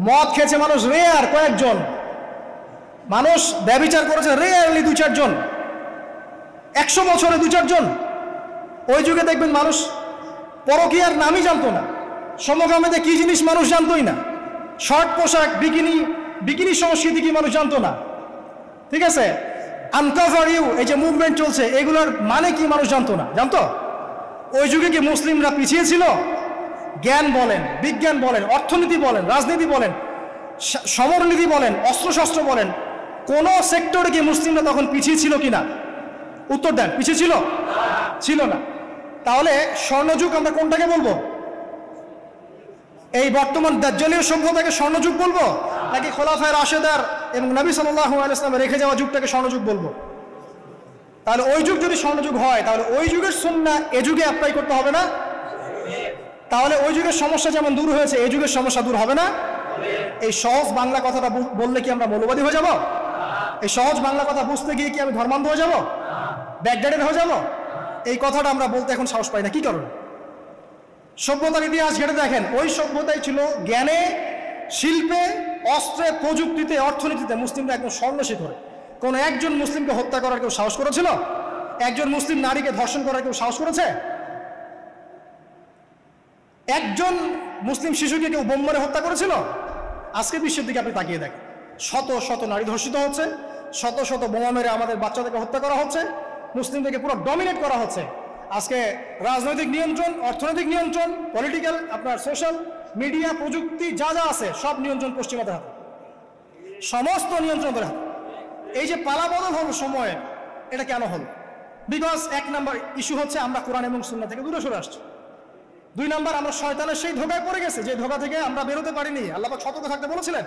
Speaker 1: মদ খেয়েছে মানুষ রেয়ার কয়েকজন, মানুষ ব্যভিচার করেছে রেয়ারলি 2-4 জন, 100 বছরে 2-4 জন। ওই যুগে দেখবেন মানুষ পরকীয়ার নামই জানতো না, সমকামীতে কি জিনিস মানুষ জানতোই না, শর্ট পোশাক, বিকিনি সংস্কৃতি কি মানুষ জানতো না, ঠিক আছে? আনকভার ইউ, এই যে মুভমেন্ট চলছে, এগুলোর মানে কি মানুষ জানতো না। জানতো? ওই যুগে কি মুসলিমরা পিছিয়ে ছিল? জ্ঞান বলেন, বিজ্ঞান বলেন, অর্থনীতি বলেন, রাজনীতি বলেন, সমরনীতি বলেন, অস্ত্রশস্ত্র বলেন, কোন সেক্টরে কি মুসলিমরা তখন পিছিয়ে ছিল কিনা? উত্তর দেন। পিছিয়ে ছিল? ছিল না। তাহলে স্বর্ণযুগ আমরা কোনটাকে বলবো? এই বর্তমান দাজ্জালীয় সভ্যতাকে স্বর্ণযুগ বলবো, নাকি খোলাফায়ে রাশিদার এবং নবী সাল্লাল্লাহু আলাইহি ওয়াসাল্লাম রেখে যাওয়া যুগটাকে স্বর্ণযুগ বলবো? তাহলে ওই যুগ যদি স্বর্ণযুগ হয়, তাহলে ওই যুগের সুন্নাহ এ যুগে অ্যাপ্লাই করতে হবে না? তাহলে ওই যুগের সমস্যা যেমন দূর হয়েছে, এই যুগের সমস্যা দূর হবে না? এই সহজ বাংলা কথাটা বললে কি আমরা মৌলবাদী হয়ে যাব? এই সহজ বাংলা কথা বুঝতে গিয়ে কি আমি ধর্মান্ধ হয়ে যাব, ব্যাকডেটেড হয়ে যাব? এই কথাটা আমরা বলতে এখন সাহস পাই না। কি কারণ? সভ্যতার ইতিহাস ঘেটে দেখেন, ওই সভ্যতাই ছিল জ্ঞানে, শিল্পে, অস্ত্রে, প্রযুক্তিতে, অর্থনীতিতে মুসলিমরা একদম স্বর্ণ শিখরে। কোনো একজন মুসলিমকে হত্যা করার কেউ সাহস করেছিল? একজন মুসলিম নারীকে ধর্ষণ করার কেউ সাহস করেছে? একজন মুসলিম শিশুকে কেউ বোম মেরে হত্যা করেছিল? আজকে বিশ্বের দিকে আপনি তাকিয়ে দেখেন, শত শত নারী ধর্ষিত হচ্ছে, শত শত বোমা মেরে আমাদের বাচ্চাদেরকে হত্যা করা হচ্ছে, মুসলিমদেরকে পুরো ডমিনেট করা হচ্ছে। আজকে রাজনৈতিক নিয়ন্ত্রণ, অর্থনৈতিক নিয়ন্ত্রণ, পলিটিক্যাল, আপনার সোশ্যাল মিডিয়া, প্রযুক্তি যা যা আছে সব নিয়ন্ত্রণ পশ্চিমাদের হাতে, সমস্ত নিয়ন্ত্রণের হাতে। এই যে পালাবদল হলো সময়ে, এটা কেন হলো? বিকজ 1 নাম্বার ইস্যু হচ্ছে আমরা কোরআন এবং সুন্নাহ থেকে দূরে সরে আসছি। 2 নাম্বার, আমরা শয়তানের সেই ধোঁকায় পড়ে গেছে, যে ধোঁকা থেকে আমরা বেরোতে পারিনি। আল্লাহ পাক সতর্ক থাকতে বলেছিলেন।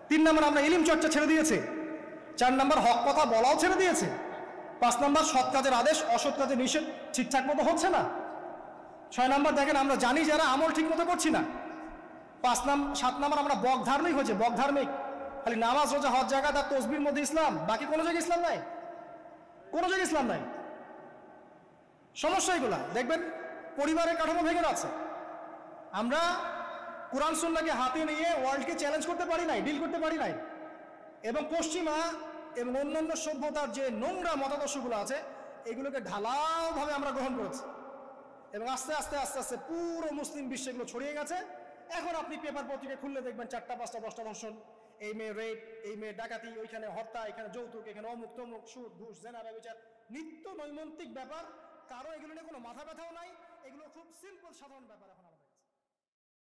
Speaker 1: 3 নাম্বার, আমরা ইলম চর্চা ছেড়ে দিয়েছি। 4 নাম্বার, হক কথা বলাও ছেড়ে দিয়েছে। 5 নাম্বার, সৎ কাজের আদেশ, অসৎ কাজের নিষেধ ঠিকঠাক মতো হচ্ছে না। 6 নাম্বার, দেখেন আমরা জানি যারা আমল ঠিক মতো করছি না। 7 নাম্বার, আমরা বকধার্মিক হয়েছে, বকধার্মিক, খালি নামাজ, রোজা, হজ, যাকাত আর তাসবিহর মধ্যে ইসলাম, বাকি কোনো জায়গায় ইসলাম নাই, কোনো জায়গায় ইসলাম নাই। সমস্যা এগুলা দেখবেন, পরিবারের কাঠামো ভেঙে আছে। আমরা কোরআন সুন্নাহকে হাতে নিয়ে ওয়ার্ল্ডকে চ্যালেঞ্জ করতে পারি নাই, ডিল করতে পারি নাই। এবং পশ্চিমা এবং অন্যান্য সভ্যতার যে নোংরা মতাদর্শগুলো আছে, এগুলোকে ঢালাওভাবে আমরা গ্রহণ করেছি এবং আস্তে আস্তে আস্তে আস্তে পুরো মুসলিম বিশ্বে এগুলো ছড়িয়ে গেছে। এখন আপনি পেপার পত্রিকা খুললে দেখবেন 4টা 5টা 10টা ধর্ষণ, এই মেয়ে রেপ, এই মেয়ে ডাকাতি, ওইখানে হত্যা, এখানে যৌতুক, এখানে অমুক তমুক, সুদ, ঘুষ, জেনা, ব্যভিচার, নিত্য নৈমিত্তিক ব্যাপার। কারো এগুলো নিয়ে কোনো মাথা ব্যথাও নাই, এগুলো খুব সিম্পল সাধারণ ব্যাপার এখন।